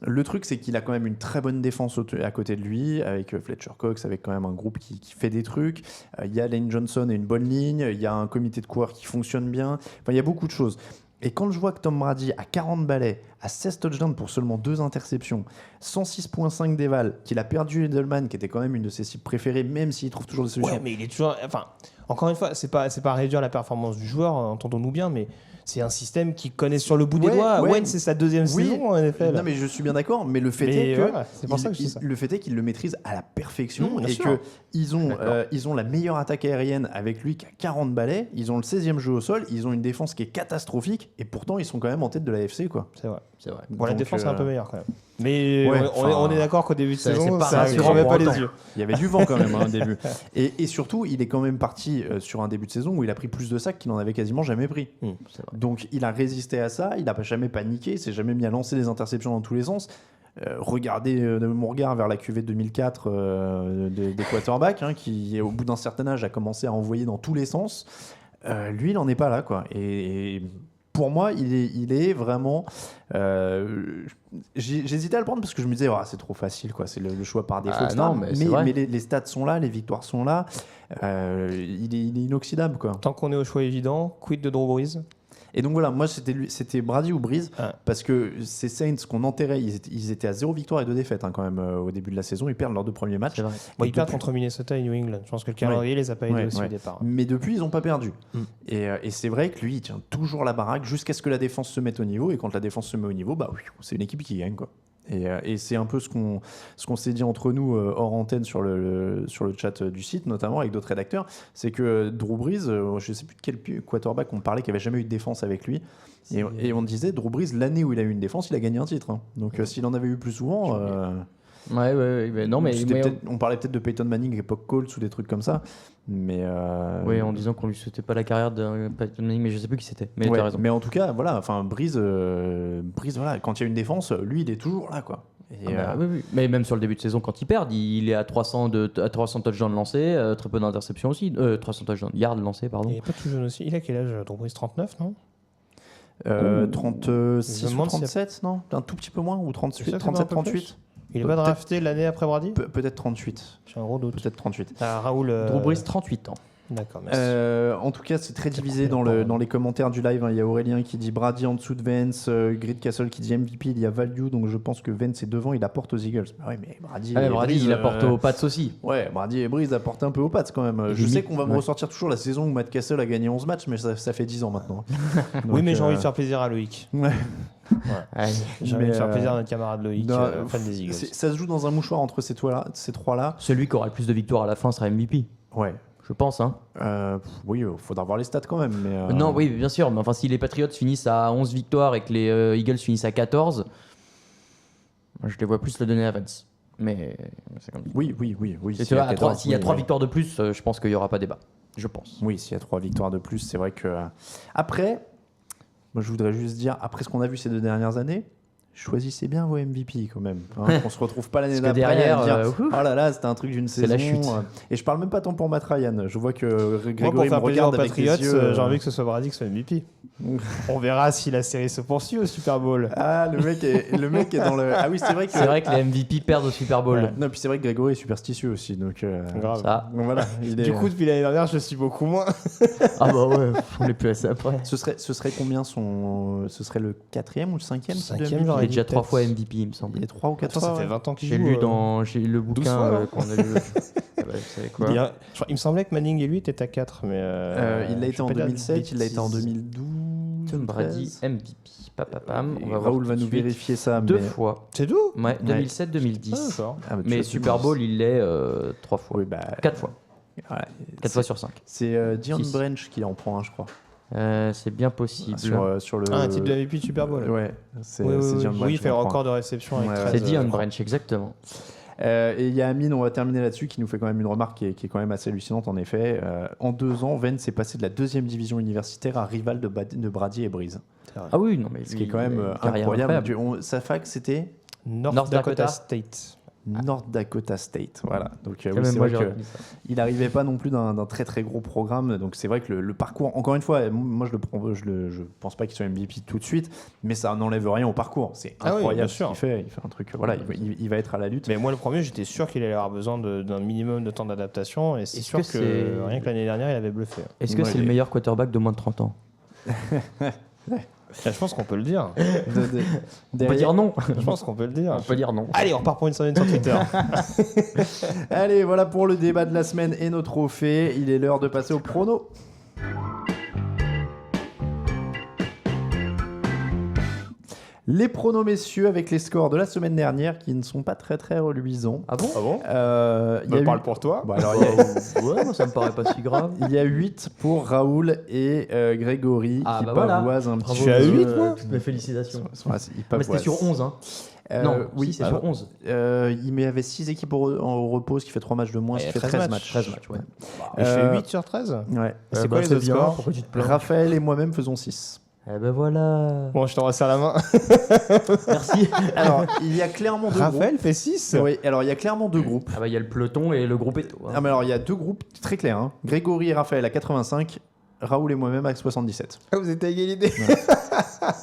Le truc, c'est qu'il a quand même une très bonne défense à côté de lui, avec Fletcher Cox, avec quand même un groupe qui fait des trucs. Il y a Lane Johnson et une bonne ligne. Il y a un comité de coureurs qui fonctionne bien. Enfin, il y a beaucoup de choses. Et quand je vois que Tom Brady a 40 balais, à 16 touchdowns pour seulement 2 interceptions, 106,5 d'éval, qu'il a perdu Edelman, qui était quand même une de ses cibles préférées, même s'il trouve toujours des solutions. Ouais, mais il est toujours. Enfin, encore une fois, c'est pas réduire la performance du joueur, entendons-nous bien, mais c'est un système qu'il connaît sur le bout des Ouais, doigts. ouais. Wayne, c'est sa deuxième Oui. saison en NFL. Non, mais je suis bien d'accord, mais le fait Mais est que, voilà, c'est pour ça que je dis ça. le fait est qu'il le maîtrise à la perfection Bien et sûr. qu'ils ont la meilleure attaque aérienne avec lui qui a 40 balais, ils ont le 16e jeu au sol, ils ont une défense qui est catastrophique et pourtant ils sont quand même en tête de la FC, quoi. C'est vrai. C'est vrai. Bon, la Donc, défense est un peu meilleure quand même. Mais ouais, on est d'accord qu'au début de c'est saison, pas ça rassurant crevait pour pas les autant. yeux. Il y avait du vent quand même au début. Et surtout, il est quand même parti sur un début de saison où il a pris plus de sacs qu'il n'en avait quasiment jamais pris. C'est vrai. Donc il a résisté à ça, il n'a jamais paniqué, il s'est jamais mis à lancer des interceptions dans tous les sens. Regardez mon regard vers la QV 2004 des quarterbacks, hein, qui au bout d'un certain âge a commencé à envoyer dans tous les sens. Lui, il n'en est pas là, quoi. Et pour moi, il est vraiment. J'hésitais à le prendre parce que je me disais, oh, c'est trop facile, quoi. C'est le choix par défaut. Ah, etc. non, mais c'est vrai. mais les stats sont là, les victoires sont là. Il est inoxydable, quoi. Tant qu'on est au choix évident, quid de Drew Brees? Et donc voilà, moi c'était Brady ou Breeze, Ah. parce que ces Saints qu'on enterrait, ils étaient à 0 victoire et 2 défaites hein, quand même au début de la saison. Ils perdent leurs 2 premiers matchs. C'est vrai. Bon, Et ils perdent depuis- contre Minnesota et New England. Je pense que le calendrier les a pas aidés Ouais, aussi ouais. au départ. Mais depuis, ils n'ont pas perdu. Mm. Et c'est vrai que lui, il tient toujours la baraque jusqu'à ce que la défense se mette au niveau. Et quand la défense se met au niveau, bah oui, c'est une équipe qui gagne, quoi. Et c'est un peu ce qu'on s'est dit entre nous hors antenne sur le chat du site, notamment avec d'autres rédacteurs, c'est que Drew Brees, je ne sais plus de quel quarterback on parlait qui avait jamais eu de défense avec lui, et on disait Drew Brees, l'année où il a eu une défense, il a gagné un titre. Hein. Donc s'il en avait eu plus souvent... Ouais, mais non, mais on parlait peut-être de Peyton Manning, époque Colts ou des trucs comme ça, mais oui, en disant qu'on lui souhaitait pas la carrière de Peyton Manning, mais je sais plus qui c'était. Mais ouais, t'as raison. mais en tout cas, voilà, enfin Breeze, voilà, quand il y a une défense, lui, il est toujours là, quoi. Et, Ah bah, oui. Mais même sur le début de saison, quand ils perdent, il est à 300 touchdowns lancés, très peu d'interceptions aussi, 300 touchdowns, yards lancés, pardon. Il est pas tout jeune aussi. Il a quel âge, Drew Brees? 39, non? 36 Je me ou demande si- 37, non? Un tout petit peu moins, ou 38, Peut-être un 37, peu 38? plus. Il est pas drafté l'année après Brady? Peut-être 38. J'ai un gros doute. Peut-être 38. Ah, Raoul. Drew Brees, 38 ans. D'accord, merci. En tout cas, c'est très divisé complètement- dans les commentaires du live. Hein. Il y a Aurélien qui dit Brady en dessous de Vance, Grid Castle qui dit MVP, il y a Value, donc je pense que Vance est devant, il apporte aux Eagles. Oui, mais Brady, Ah, mais et Brady, Breeze, il apporte aux Pats aussi. Ouais, Brady et Breeze apportent un peu aux Pats quand même. Je Limite, sais qu'on va me ouais. ressortir toujours la saison où Matt Castle a gagné 11 matchs, mais ça fait 10 ans maintenant. Oui, Donc, mais j'ai envie de faire plaisir à Loïc. Ouais. Ouais. J'ai envie Mais, de faire plaisir à notre camarade Loïc, non, fan des Eagles. Ça se joue dans un mouchoir entre ces trois-là. Celui qui aura le plus de victoires à la fin sera MVP, Ouais. je pense. Hein. Oui, il faudra voir les stats quand même. Mais, Non, oui, bien sûr, mais enfin, si les Patriots finissent à 11 victoires et que les Eagles finissent à 14, moi, je les vois plus le donner à Vance. Mais c'est comme ça. Oui. Et S'il y a 3 14, oui. victoires de plus, je pense qu'il n'y aura pas débat. Je pense. Oui, s'il y a 3 victoires de plus, c'est vrai que. Après, moi je voudrais juste dire, après ce qu'on a vu ces 2 dernières années, choisissez bien vos MVP quand même. Hein, qu'on se retrouve pas l'année Parce que d'après derrière, à dire ouf. oh là là, c'était un truc d'une C'est saison. la chute. Et je parle même pas tant pour Matt Ryan. Je vois que Moi, pour Grégory me faire plaisir aux regarde avec Patriots, les yeux. j'ai envie que ce soit Brady qui soit MVP. On verra si la série se poursuit au Super Bowl. Ah, le mec est dans le. Ah oui, c'est vrai que. C'est vrai que les MVP perdent au Super Bowl. Ouais. Non, puis c'est vrai que Grégory est superstitieux aussi. Donc, Grave. Ça. donc voilà. Il est, Du coup, depuis l'année dernière, je suis beaucoup moins. Ah bah ouais, on est plus à ça après. ce serait combien son. Ce serait le 4e ou le 5e Cinquième, Il j'aurais est dit déjà 3 peut-être. fois MVP, il me semble. Il est 3 ou 4 Attends, fois. ça fait ouais. 20 ans qu'il J'ai joue. lu j'ai le 12 bouquin fois, qu'on a lu. Ah bah, vous savez quoi. Il me semblait que Manning et lui étaient à 4, mais. Il l'a je été en vais pas dire de 2007, il l'a été en bêtises. 2012. Tom Brady 13. MVP. Papapam. Et On va voir Raoul tout va de nous suite. vérifier ça. 2 mais- fois. C'est tout? Ouais, Ouais. 2007-2010. Ah, d'accord. Ah, bah, tu Mais vois, Super Bowl, il l'est 3 fois. Oui, bah. 4 fois. ouais, 4 fois sur 5. C'est Dion Six. Branch qui en prend un, je crois. C'est bien possible. Sur le... un type de MVP de Super Bowl. Ouais, c'est Oui, Dion Branch, il fait je le crois. record de réception avec Ouais, 13. C'est Dion Branch, exactement. Et il y a Amine, on va terminer là-dessus, qui nous fait quand même une remarque qui est quand même assez hallucinante en effet. En 2 ans, Vance est passé de la 2e division universitaire à rival de Brady et Breeze. Ah oui, non, mais Ce qui est quand même carrière incroyable. Sa fac, c'était North Dakota State. North Dakota State. Voilà. Donc oui, Quand même, c'est moi, vrai j'ai que retenu ça. il n'arrivait pas non plus d'un très très gros programme. Donc c'est vrai que le parcours, encore une fois, moi je pense pas qu'il soit MVP tout de suite, mais ça n'enlève rien au parcours. C'est Ah oui, incroyable bien ce sûr. qu'il fait. Il fait un truc. Voilà, il va être à la lutte. Mais moi, le premier, j'étais sûr qu'il allait avoir besoin d'un minimum de temps d'adaptation. Et c'est Est-ce sûr que que c'est- rien que l'année dernière, il avait bluffé. Est-ce que Ouais, c'est le meilleur quarterback de moins de 30 ans? Je pense qu'on peut le dire. On peut dire non. Je pense qu'on peut le dire. On peut dire non. Allez, on repart pour une semaine sur Twitter. Allez, voilà pour le débat de la semaine et nos trophées. Il est l'heure de passer au prono. Les pronos, messieurs, avec les scores de la semaine dernière qui ne sont pas très très reluisants. Ah bon? Ah bon Il y a Parle eu- pour toi. Bon, alors, Ouais, moi ça me paraît pas si grave. il y a 8 pour Raoul et Grégory Ah, qui bah voilà. pavoisent un petit Je suis à 8, moi. Toutes mes félicitations. Ils Mais c'était pavoisent. sur 11, hein. Non, oui, si, c'est bah sur non. 11. Il y avait 6 équipes au repos, ce qui fait 3 matchs de moins, Ouais, ce qui fait 13 13 matchs. matchs. 13 matchs, ouais. Et je Euh, fais 8 sur 13. Ouais. C'est quoi les c'est autres bien. scores? Pourquoi tu te plains? Raphaël et moi-même faisons 6. Eh ben voilà. Bon, je te resserre la main. Merci. Alors, il y a clairement 2 Raphaël fait 6. groupes. Oui, alors il y a clairement 2 groupes. Ah bah il y a le peloton et le groupe Eto. hein. Ah, mais alors il y a 2 groupes très clairs. Hein. Grégory et Raphaël à 85, Raoul et moi-même à 77. Ah, vous êtes à égalité.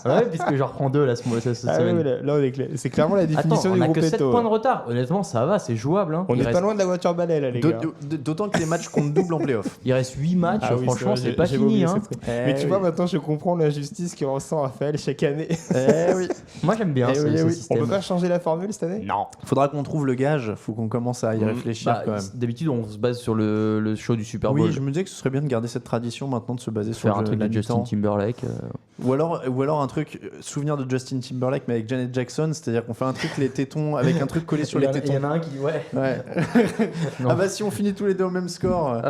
Ouais, puisque j'en reprends 2 là cette Ah semaine. oui, là, on est clair. C'est clairement la Attends, définition on du a groupe que 7 Eto. points de retard. Honnêtement, ça va, c'est jouable. Hein. On il, est reste, pas loin de la voiture balai là, les gars. D'autant que les matchs comptent double en playoff. il reste 8 matchs. Ah oui, Franchement, vrai, c'est j'ai- pas j'ai fini. oublié Hein. cette fois. Mais tu vois, maintenant, je comprends l'injustice que ressent Raphaël chaque année. Oui. Moi j'aime bien Eh ce, oui, ce oui. On système. peut pas changer la formule cette année? Non. Faudra qu'on trouve le gage, faut qu'on commence à y réfléchir Bah, quand même. D'habitude, on se base sur le show du Super Bowl. Oui, je me disais que ce serait bien de garder cette tradition maintenant de se baser sur Faire un le truc la de Justin mi-temps. Timberlake. Ou alors un truc, souvenir de Justin Timberlake mais avec Janet Jackson, c'est-à-dire qu'on fait un truc les tétons avec un truc collé sur les Il y tétons. en a un qui. Ouais. Ouais. Non. Ah bah si on finit tous les deux au même score.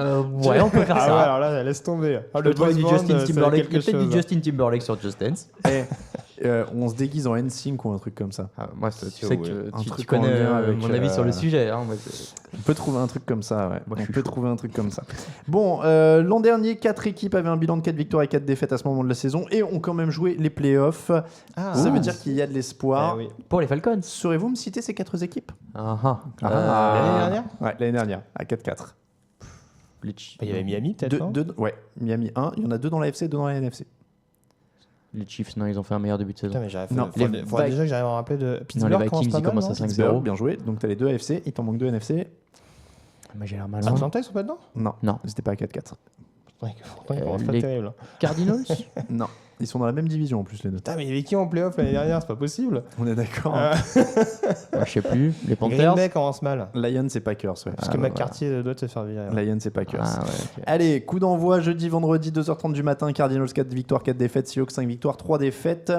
Ouais, on peut faire Ah ça. ouais, alors là, laisse tomber. Ah, Le boys du band, Justin c'est Timberlake. Il y a quelque peut-être chose. du Justin Timberlake sur Just Dance. On se déguise en NSYNC ou un truc comme ça. Moi, tu sais que Un tu truc connais en lien avec, mon avis sur le sujet. Hein, moi, On peut trouver un truc comme ça, ouais. Moi, je On suis peut chaud. trouver un truc comme ça. Bon, l'an dernier, 4 équipes avaient un bilan de 4 victoires et 4 défaites à ce moment de la saison et ont quand même joué les playoffs. Ah, Ça veut dire qu'il y a de l'espoir. Eh oui. Pour les Falcons. Saurez-vous me citer ces 4 équipes Ah, L'année dernière? Ouais, l'année dernière, à 4-4. les Chiefs. Il y avait Miami peut-être, non? Ouais, Miami 1, il y en a 2 dans la FC, 2 dans la NFC. Les Chiefs, non, ils ont fait un meilleur début de saison. Putain, mais j'arrive Non, faudrait les faudrait Vi- déjà que j'arrive à me rappeler de Non, Pittsburgh. les Vikings, ils commencent à 5-0. Pittsburgh, bien joué. Donc t'as les 2 AFC, il t'en manque 2 NFC. Mais j'ai l'air malin. Atlanta, ils sont pas dedans? Non, Non. c'était pas à 4-4. Pourtant, ils commencent pas les- terrible. Cardinals. Non, ils sont dans la même division en plus les deux. Putain, mais il y avait qui en playoff l'année dernière? C'est pas possible. On est d'accord. hein. Moi, je sais plus. Les Green Panthers. Bay commence mal. Lions et Packers, ouais. Parce que McCarthy doit se faire virer. Lions et Packers. Ah, ouais, ok. Allez, coup d'envoi jeudi, vendredi, 2h30 du matin. Cardinals 4 victoires, 4 défaites. Seahawks 5 victoires, 3 défaites.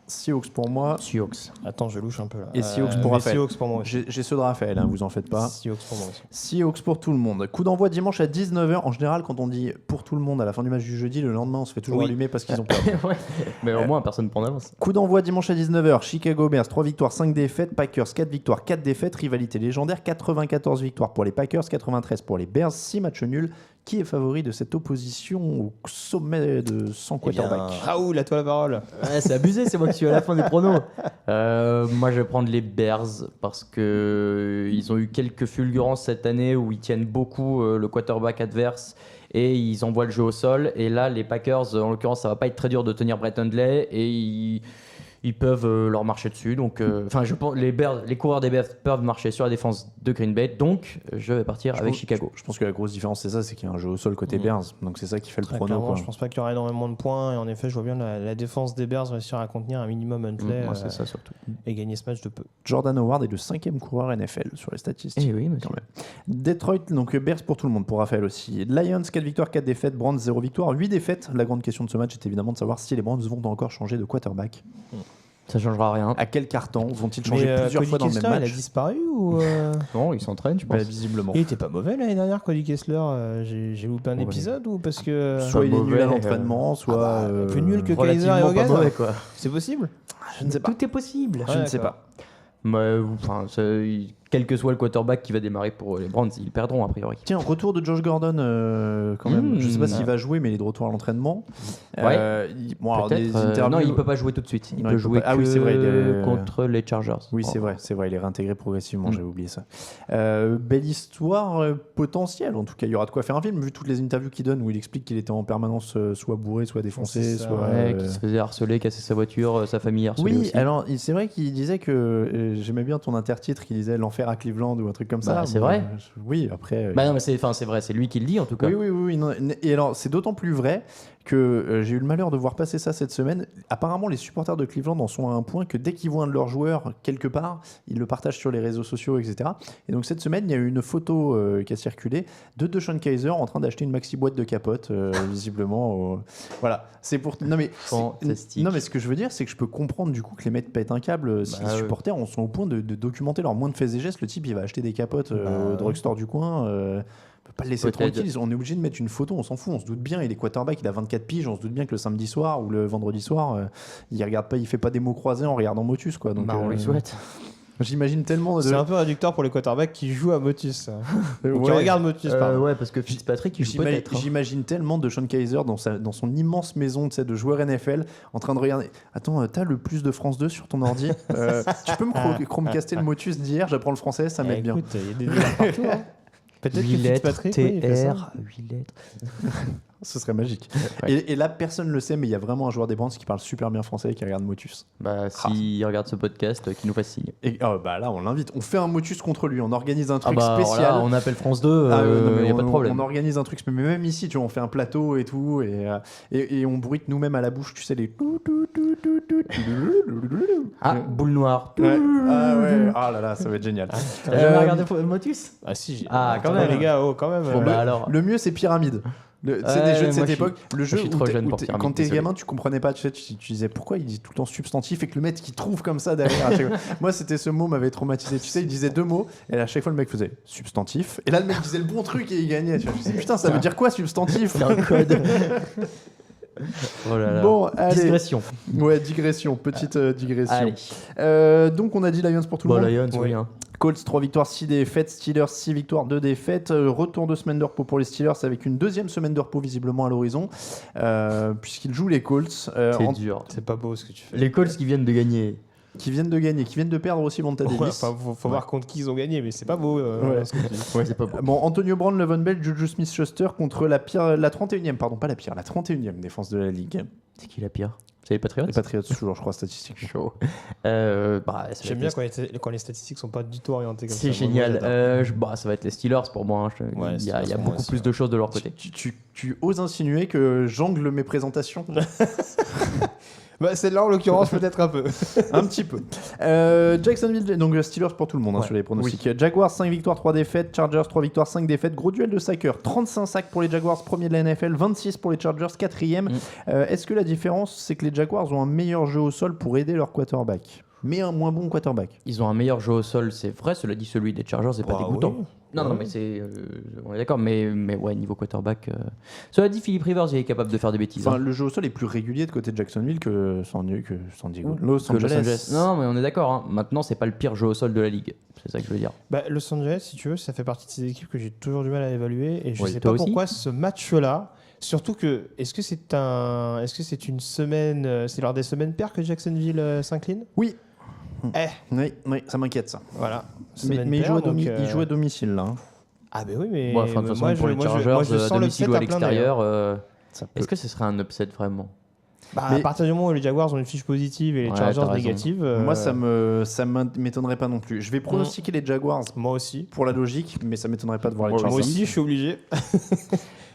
Seahawks pour moi. Seahawks. Attends, je louche un peu là. Et Seahawks pour mais Raphaël. Seahawks pour moi aussi. J'ai ceux de Raphaël, hein, vous en faites pas. Seahawks pour moi aussi. Seahawks pour tout le monde. Coup d'envoi dimanche à 19h. En général, quand on dit pour tout le monde à la fin du match du jeudi, le lendemain, on se fait toujours Oui. allumer parce qu'ils ont perdu. Ouais. Mais au moins, personne prend d'avance. Coup d'envoi dimanche à 19h. Chicago Bears, 3 victoires, 5 défaites. Packers, 4 victoires, 4 défaites. Rivalité légendaire, 94 victoires pour les Packers, 93 pour les Bears, 6 matchs nuls. Qui est favori de cette opposition au sommet de 100 Eh bien, quarterbacks Raoul, à toi la parole. Ouais, c'est abusé, c'est moi qui suis à la fin des pronos. Moi, je vais prendre les Bears parce que ils ont eu quelques fulgurances cette année où ils tiennent beaucoup le quarterback adverse et ils envoient le jeu au sol. Et là, les Packers, en l'occurrence, ça va pas être très dur de tenir Brett Hundley et ils peuvent leur marcher dessus. Donc, enfin, je pense les coureurs des Bears peuvent marcher sur la défense de Green Bay. Donc, je vais partir avec Chicago. Je pense que la grosse différence, c'est ça, c'est qu'il y a un jeu au sol côté Bears. Donc c'est ça qui fait le Très prono. clairement, quoi. je pense pas qu'il y aura énormément de points. Et en effet, je vois bien la défense des Bears réussir à contenir un minimum Huntley Moi, c'est ça surtout. et gagner ce match de peu. Jordan Howard est le 5e coureur NFL sur les statistiques. Eh oui, monsieur. Quand même. Detroit, donc Bears pour tout le monde, pour Raphaël aussi. Lions, 4 victoires, 4 défaites. Browns, 0 victoire, 8 défaites. La grande question de ce match est évidemment de savoir si les Browns vont encore changer de quarterback. Ça changera rien. À quel carton vont-ils changer Mais plusieurs Cody fois dans le Kessler, même il a match? disparu ou Non, il s'entraîne, je pense. Bah, visiblement. Il était pas mauvais l'année dernière, Cody Kessler. J'ai loupé un Ouais. épisode ou parce que Soit il est nul mauvais, à l'entraînement, soit plus nul que Kaiser relativement et pas Hogan. mauvais, quoi. C'est possible. je ne sais pas. Tout est possible. Je ne sais pas. Mais, enfin, quel que soit le quarterback qui va démarrer pour les Browns, ils perdront a priori. Tiens, retour de Josh Gordon quand même. Je sais pas Mmh. s'il va jouer, mais il est de retour à l'entraînement. Ouais. Bon, alors, des Peut-être. interviews- Non, il peut pas jouer tout de suite. Il Non, peut il peut jouer pas. Ah oui, c'est vrai, il est- contre les Chargers. Oui, Bon. c'est vrai, il est réintégré progressivement, Mm. j'avais oublié ça. Belle histoire potentielle, en tout cas, il y aura de quoi faire un film, vu toutes les interviews qu'il donne où il explique qu'il était en permanence soit bourré, soit défoncé, C'est ça, soit... Ouais, qui se faisait harceler, casser sa voiture, sa famille harcelée Oui, aussi. alors c'est vrai qu'il disait que j'aimais bien ton intertitre qui disait l'enfer à Cleveland ou un truc comme ça. Bah, c'est Bon, vrai. Oui, après. Bah non, mais c'est vrai, c'est lui qui le dit en tout cas. Oui. Non, et alors, c'est d'autant plus vrai que j'ai eu le malheur de voir passer ça cette semaine. Apparemment, les supporters de Cleveland en sont à un point que dès qu'ils voient un de leurs joueurs quelque part, ils le partagent sur les réseaux sociaux, etc. Et donc, cette semaine, il y a eu une photo qui a circulé de DeShone Kizer en train d'acheter une maxi boîte de capote, visiblement. Voilà. C'est pour. Non, mais. Fantastique. Non, mais ce que je veux dire, c'est que je peux comprendre du coup que les mecs pètent un câble si les ouais. supporters en sont au point de documenter leurs moindres faits et gestes. Le type, il va acheter des capotes au drugstore du coin. On peut pas le laisser Peut-être. tranquille. On est obligé de mettre une photo, on s'en fout. On se doute bien, il est quarterback, il a 24 piges. On se doute bien que le samedi soir ou le vendredi soir, il regarde pas, il fait pas des mots croisés en regardant Motus, quoi. Donc, Bah, on lui souhaite. j'imagine tellement de. C'est un peu réducteur pour les quarterbacks qui jouent à Motus. Ou qui Ouais. regardent Motus, pardon. Ouais, parce que Fitzpatrick, il joue peut-être. Hein. J'imagine tellement de Sean Kizer dans son immense maison de joueur NFL en train de regarder. Attends, t'as le plus de France 2 sur ton ordi Tu peux me chromecaster le Motus d'hier? J'apprends le français, ça m'aide bien. Écoute, il y a des délires partout. Hein. Peut-être que 8 lettres, Fitzpatrick, oui, il fait ça. TR, 8 lettres. Ce serait magique. Ouais. Et là, personne ne le sait, mais il y a vraiment un joueur des Browns qui parle super bien français et qui regarde Motus. Bah, s'il regarde ce podcast, qu'il nous fasse signe. Et bah là, on l'invite. On fait un Motus contre lui. On organise un truc alors spécial. là, on appelle France 2, Non, mais y a pas de problème. On organise un truc, mais même ici, tu vois, on fait un plateau et tout, et on bruite nous-mêmes à la bouche, tu sais, les. Ah, boule noire. Ouais. Ah ouais, ah là là, ça va être génial. T'as jamais regardé Motus? Ah si, j'ai. Ah, quand Attends, même. les gars, oh, quand même. Bon, bah alors. Le mieux, c'est Pyramide. C'est des Ouais, jeux de moi, cette je suis- époque. Le jeu suis où trop t'es- jeune où pour t'es- Pyramide, quand t'es désolé. gamin, tu comprenais pas. Tu sais, tu disais pourquoi il dit tout le temps substantif et que le mec qui trouve comme ça derrière. à chaque fois. Moi, c'était ce mot m'avait traumatisé. Tu sais, il disait deux mots et à chaque fois le mec faisait substantif. Et là, le mec disait le bon truc et il gagnait. Tu vois, je me disais, putain, ça veut dire quoi substantif? C'est un code. Oh là là. Bon, allez. Digression. Ouais, digression, petite digression. Allez. Donc on a dit Lions pour tout le Bon, monde. Lions, Oui. oui. Hein. Colts 3 victoires, 6 défaites. Steelers 6 victoires, 2 défaites. Retour de semaine de repos pour les Steelers avec une deuxième semaine de repos visiblement à l'horizon, puisqu'ils jouent les Colts C'est dur. C'est pas beau ce que tu fais. Les Colts qui viennent de gagner. qui viennent de gagner, qui viennent de perdre aussi Vontae Ouais, Davis. enfin, faut voir contre qui ils ont gagné, mais c'est pas beau. Ouais. ce que tu dis. Ouais, c'est pas beau. Bon, Antonio Brown, Levon Bell, Juju Smith-Schuster contre la 31e, pardon, pas la pire, la 31e défense de la ligue. C'est qui la pire? C'est les Patriots? Les Patriots, toujours, je crois, statistiquement. Chaud. Bah, ça va J'aime être bien quand les statistiques sont pas du tout orientées comme ça. C'est Moi, génial. j'adore. Bah, ça va être les Steelers pour moi. Hein. Ouais, Il y a Steelers, moi beaucoup aussi, plus de choses de leur côté. Tu oses insinuer que j'angle mes présentations Bah, celle-là, en l'occurrence, peut-être un peu. un petit peu. Jacksonville, donc Steelers pour tout le monde hein, Ouais. sur les pronostics. Jaguars 5 victoires, 3 défaites. Chargers 3 victoires, 5 défaites. Gros duel de sackers. 35 sacs pour les Jaguars, premier de la NFL. 26 pour les Chargers, quatrième. Est-ce que la différence, c'est que les Jaguars ont un meilleur jeu au sol pour aider leur quarterback, mais un moins bon quarterback? Ils ont un meilleur jeu au sol, c'est vrai. Cela dit, celui des Chargers n'est pas Bah, dégoûtant. oui. Non, non, mais c'est. On est d'accord, mais ouais, niveau quarterback. Cela dit, Philippe Rivers, il est capable de faire des bêtises. Enfin, hein. le jeu au sol est plus régulier de côté de Jacksonville que San Diego. Los Que Los Angeles. Angeles. Non, mais on est d'accord. Hein. Maintenant, c'est pas le pire jeu au sol de la ligue. C'est ça que je veux dire. Bah, Los Angeles, si tu veux, ça fait partie de ces équipes que j'ai toujours du mal à évaluer. Et je Oui, sais toi pas aussi pourquoi ce match-là. Surtout que, est-ce que c'est une semaine. C'est lors des semaines paires que Jacksonville s'incline? Oui. Eh. Oui, ça m'inquiète ça. Voilà. Mais Semaine il paire, joue à donc, il joue à domicile là. Hein. Ah, ben oui, mais. Bon, enfin, de toute façon, moi, pour les moi, Chargers, moi, je à sens domicile ou l'upset à à plein l'extérieur, Ça peut. est-ce que ce serait un upset vraiment? Bah, Mais- à partir du moment où les Jaguars ont une fiche positive et les Ouais, Chargers t'as raison. négative. Moi, ça m'étonnerait pas non plus. Je vais pronostiquer les Jaguars Moi aussi. pour la logique, mais ça m'étonnerait pas de voir les Moi Chargers. Moi aussi, je suis obligé.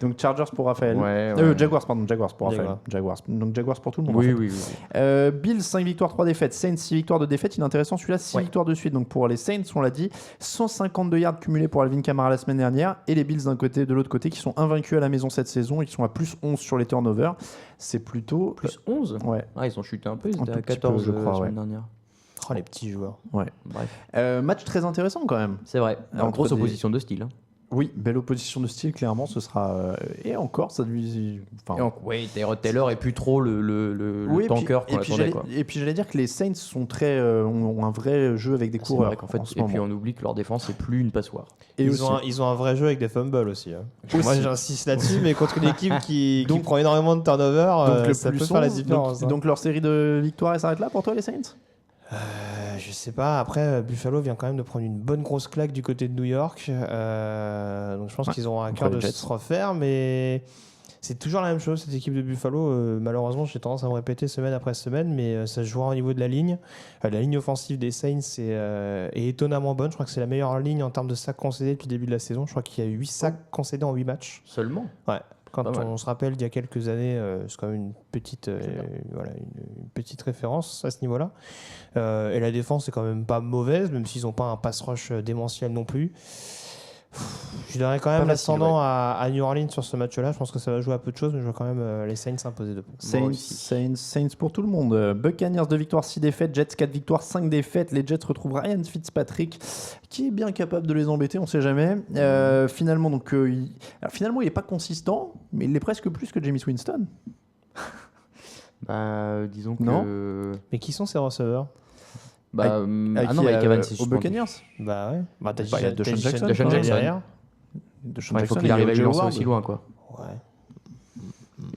Donc Chargers pour Raphaël. Ouais, ouais. Jaguars pour Raphaël. Jaguars. Jaguars. Donc Jaguars pour tout le monde. en Oui, fait. oui, oui. Bills 5 victoires, 3 défaites. Saints 6 victoires, 2 défaites. Il est intéressant celui-là, 6 Ouais. victoires de suite. Donc pour les Saints, on l'a dit, 152 yards cumulés pour Alvin Kamara la semaine dernière. Et les Bills d'un côté, de l'autre côté, qui sont invaincus à la maison cette saison. Ils sont à plus 11 sur les turnovers. c'est plutôt... Plus 11 Ouais. Ah, ils ont chuté un peu, ils Un étaient tout à petit 14 peu, je crois, la ouais. semaine dernière. Oh, les petits joueurs. Bref, Match très intéressant quand même. c'est vrai. Entre Grosse des- opposition de style. Hein. Oui, belle opposition de style, clairement, ce sera... et encore, ça lui... Enfin, Oui, Tyrod Taylor est plus trop le oui, tanker qu'on attendait. Quoi. Et puis j'allais dire que les Saints sont très, ont un vrai jeu avec des C'est coureurs vrai qu'en fait, en ce et puis moment. on oublie que leur défense est plus une passoire. Et Ils, aussi- ils ont un vrai jeu avec des fumbles aussi. Hein. Aussi. Moi, j'insiste là-dessus, mais contre une équipe qui Donc- prend énormément de turnover, donc le ça plus peut faire la 11, différence. donc leur série de victoires, elle s'arrête là pour toi, les Saints? Je sais pas. Après, Buffalo vient quand même de prendre une bonne grosse claque du côté de New York. Donc je pense Ouais, qu'ils auront à contre cœur les de Jets. se refaire, mais c'est toujours la même chose, cette équipe de Buffalo. Malheureusement, j'ai tendance à me répéter semaine après semaine, mais ça se jouera au niveau de la ligne. La ligne offensive des Saints est étonnamment bonne. Je crois que c'est la meilleure ligne en termes de sacs concédés depuis le début de la saison. Je crois qu'il y a 8 sacs concédés en 8 matchs. Seulement. Quand Pas mal. on se rappelle d'il y a quelques années, c'est quand même une petite, une petite référence à ce niveau-là. Et la défense est quand même pas mauvaise, même s'ils n'ont pas un pass rush démentiel non plus. Je donnerais quand même Pas facile, l'ascendant à New Orleans sur ce match-là. Je pense que ça va jouer à peu de choses, mais je vois quand même les Saints s'imposer de peu. Saints pour tout le monde. Buccaneers 2 victoires, 6 défaites. Jets 4 victoires, 5 défaites. Les Jets retrouvent Ryan Fitzpatrick, qui est bien capable de les embêter, on sait jamais. Finalement, il n'est pas consistant, mais il l'est presque plus que Jameis Winston. Disons que. Non. Mais qui sont ces receveurs? Ah non, avec Evans, c'est aux suspendu. Buccaneers. Bah ouais. Bah, t'as Bah, il y a DeSean Jackson, DeSean quand même Jackson. derrière. DeSean Il faut Jackson qu'il et arrive à lui O.J. lancer Howard. aussi loin, quoi. Ouais.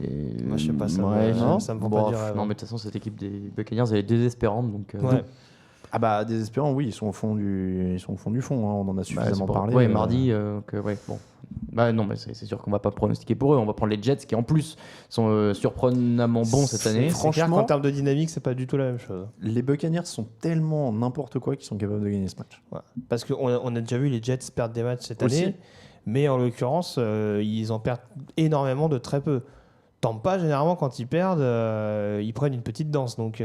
Et- Moi, je sais pas, ça ouais, me- non, ça me vend bon, pas du rêve. non, mais de toute façon, cette équipe des Buccaneers, elle est désespérante. Donc, Ouais. Ah bah désespérant, oui, ils sont au fond du fond, hein, on en a suffisamment parlé. Ouais, mardi, ouais, bon. Bah non, mais c'est sûr qu'on va pas pronostiquer pour eux. On va prendre les Jets qui en plus sont surprenamment bons cette année. C'est clair Franchement- qu'en termes de dynamique, c'est pas du tout la même chose. Les Buccaneers sont tellement n'importe quoi qu'ils sont capables de gagner ce match. Ouais. Parce qu'on on a déjà vu les Jets perdre des matchs cette Aussi. année, mais en l'occurrence, ils en perdent énormément de très peu. Tampa, généralement, quand ils perdent, ils prennent une petite danse. Donc,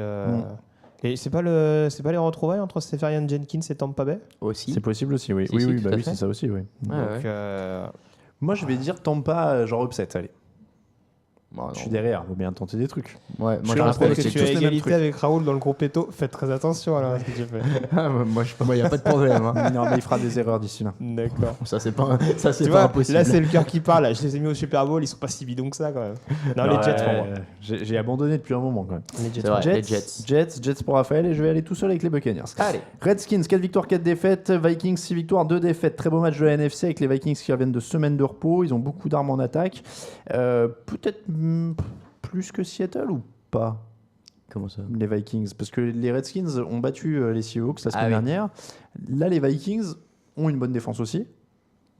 et c'est pas les retrouvailles entre Seferian Jenkins et Tampa Bay? Aussi. C'est possible aussi, oui. Si, oui, si, oui, tout bah à oui, fait. c'est ça aussi, oui. Ouais, Donc, ouais. Moi, je vais dire Tampa, genre upset, allez. Bon, Je non. suis derrière, faut bien tenter des trucs. Ouais, Je moi suis j'ai un un peu peu que que c'est tu tous as les mêmes égalité trucs. avec Raoul dans le groupe Eto, faites très attention alors à ce que tu fais. Moi, il n'y a pas de problème. Hein. Non, mais il fera des erreurs d'ici là. D'accord. Ça, c'est pas, ça, c'est Tu pas vois, impossible. là c'est le cœur qui parle. Je les ai mis au Super Bowl, ils sont pas si bidons que ça quand même. Non, les Jets pour moi. J'ai abandonné depuis un moment quand même. Les Jets. C'est vrai, les Jets pour Raphaël et je vais aller tout seul avec les Buccaneers. Allez. Redskins, 4 victoires, 4 défaites. Vikings, 6 victoires, 2 défaites. Très beau match de la NFC avec les Vikings qui reviennent de semaines de repos. Ils ont beaucoup d'armes en attaque. Peut-être plus que Seattle ou pas, Comment ça les Vikings? Parce que les Redskins ont battu les Seahawks la semaine Ah oui. dernière. Là, les Vikings ont une bonne défense aussi.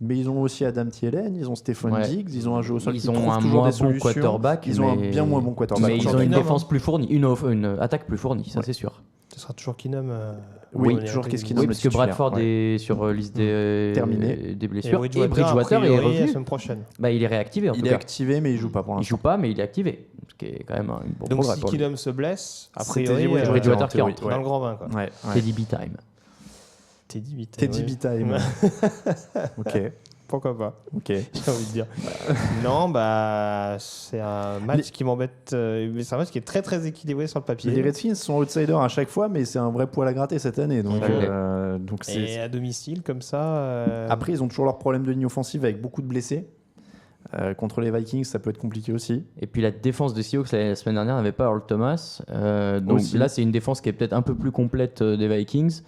Mais ils ont aussi Adam Thielen, ils ont Stephon Ouais. Diggs, ils ont un jeu au sol Ils qui ont trouve un toujours moins des bon solutions. quarterback. Ils ont un mais- bien moins bon quarterback. Mais ils ont Toujours une Keenum, défense plus fournie, une attaque plus fournie, ça Ouais. c'est sûr. Ce sera toujours Keenum. Oui, on est toujours à qu'est-ce côté qu'il du- nomme Oui, le parce que titulaire, Bradford ouais. est sur liste des Terminé. blessures. Et Et Bridgewater est la revenu. semaine prochaine. Bah, il est réactivé en tout Il est cas. activé, mais il joue pas pour Il l'instant. joue pas, mais il est activé. Ce qui est quand même un bon Donc progrès si pour lui. Keenum se blesse, a C'était priori, Bridgewater, Bridgewater en théorie, qui dans le grand bain quoi. Ouais, ouais. Teddy B-Time. Teddy Bitt. Teddy oui. B-Time. Ok, Pourquoi pas, ok. j'ai envie de dire. Non, bah c'est un match qui m'embête. Mais c'est un match qui est très très équilibré sur le papier. Les Redskins sont outsiders à chaque fois, mais c'est un vrai poil à gratter cette année. Donc, Ouais. donc Et c'est... à domicile comme ça. Après, ils ont toujours leur problème de ligne offensive avec beaucoup de blessés. Contre les Vikings, ça peut être compliqué aussi. Et puis la défense des Seahawks la semaine dernière n'avait pas Earl Thomas. Donc Aussi. là, c'est une défense qui est peut-être un peu plus complète des Vikings.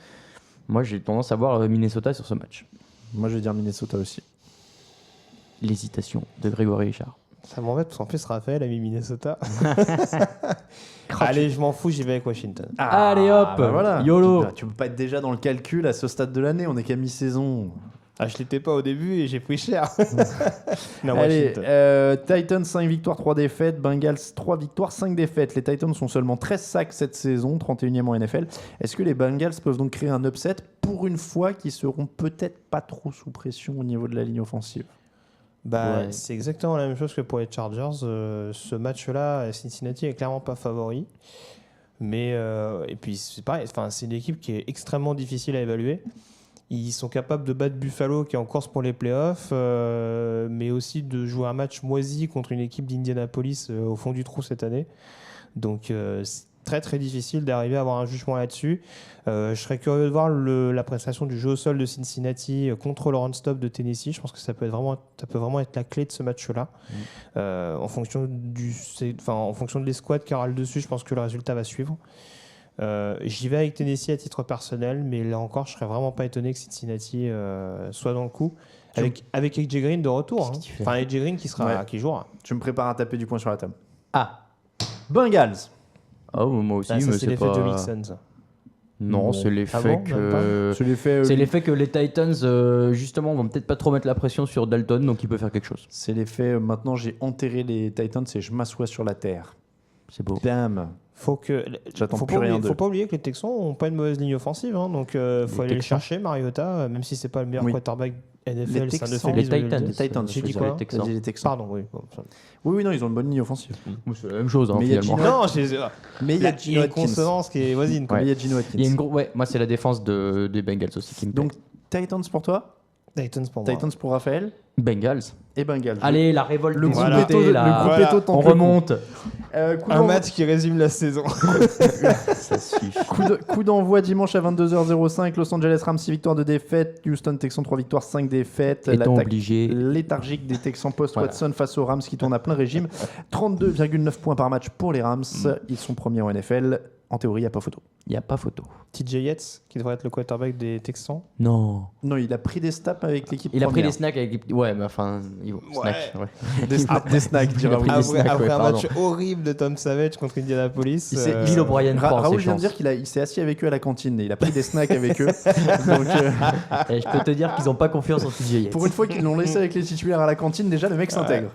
Moi, j'ai tendance à voir Minnesota sur ce match. Moi, je vais dire Minnesota aussi. L'hésitation de Grégory Richard. Ça m'embête parce qu'en plus Raphaël a mis Minnesota. Allez, je m'en fous, j'y vais avec Washington. Allez, hop, bah voilà. YOLO. Tu peux pas être déjà dans le calcul à ce stade de l'année. On est qu'à mi-saison. Ah, je l'étais pas au début et j'ai pris cher. Non, Allez, Washington. Titans 5 victoires, 3 défaites. Bengals 3 victoires, 5 défaites. Les Titans sont seulement 13 sacs cette saison, 31e en NFL. Est-ce que les Bengals peuvent donc créer un upset pour une fois qu'ils seront peut-être pas trop sous pression au niveau de la ligne offensive? Bah, Ouais. c'est exactement la même chose que pour les Chargers. Ce match-là, Cincinnati est clairement pas favori. Mais et puis c'est pareil, enfin, c'est une équipe qui est extrêmement difficile à évaluer. Ils sont capables de battre Buffalo qui est en course pour les playoffs, mais aussi de jouer un match moisi contre une équipe d'Indianapolis au fond du trou cette année. Donc c'est très très difficile d'arriver à avoir un jugement là-dessus. Je serais curieux de voir la prestation du jeu au sol de Cincinnati contre le run-stop de Tennessee. Je pense que ça peut vraiment être la clé de ce match-là. En fonction de l'escouade qui aura le dessus, je pense que le résultat va suivre. J'y vais avec Tennessee à titre personnel, mais là encore, je serais vraiment pas étonné que Cincinnati soit dans le coup. Avec AJ Green de retour. Hein. Enfin, AJ Green qui jouera. Je me prépare à taper du poing sur la table. Ah, Bengals. oh, moi aussi, Ça, mais c'est l'effet pas... Joe Mixon, ça. Non, c'est l'effet Ah bon, que... C'est l'effet que les Titans, justement, vont peut-être pas trop mettre la pression sur Dalton, donc il peut faire quelque chose. C'est l'effet. Maintenant, j'ai enterré les Titans et je m'assois sur la terre. C'est beau. Damn. J'attends Faut plus pas rien oublier, d'eux. faut pas oublier que les Texans n'ont pas une mauvaise ligne offensive, hein, donc faut aller le Texans. chercher, Mariota, même si c'est pas le meilleur Oui. quarterback NFL, Les c'est un Texans. euphémisme Les de le Titans. dire. Les Titans, J'ai dit je veux quoi dire, Les Texans. j'ai dit les Texans. Pardon, oui. Bon, ça- Oui, non, ils ont une bonne ligne offensive. C'est la même chose, hein, Mais il y a finalement. Gino- Non, j'ai- Mais il y a il y Gino a une Atkins. consonance qui est voisine. quoi. Mais il y a Gino Atkins. Il y a une ouais, moi, c'est la défense des Bengals aussi qui me plaît. Donc, Titans pour toi, Titans pour moi. Titans pour Raphaël Bengals. et Bengals. Allez, la révolte le des groupe Voilà. Eto, Zootés, là. le groupe Voilà. Eto tente On le coup. remonte. Coup Un d'envoi- match qui résume la saison. Ça suffit. Coup d'envoi dimanche à 22h05. Los Angeles Rams 6 victoires de défaite. Houston Texans 3 victoires 5 défaites. Étant L'attaque obligé. léthargique des Texans post-Watson Voilà. face aux Rams qui tournent à plein régime. 32,9 points par match pour les Rams. Ils sont premiers en NFL. En théorie, il n'y a pas photo. Il n'y a pas photo. TJ Yates, qui devrait être le quarterback des Texans. Non. Non, il a pris des snaps avec l'équipe Il a pris première. des snacks avec... Ouais, mais enfin... Snacks, ouais. Des snacks, Il a dira pris oui. des snacks, Après ouais, un pardon. match horrible de Tom Savage contre Indianapolis. Il s'est- Bill O'Brien prend Raoul ses vient de chances. dire qu'il s'est assis avec eux à la cantine et il a pris des snacks avec eux. Donc, Et je peux te dire qu'ils n'ont pas confiance en TJ Yates. pour une fois qu'ils l'ont laissé avec les titulaires à la cantine, déjà le mec s'intègre.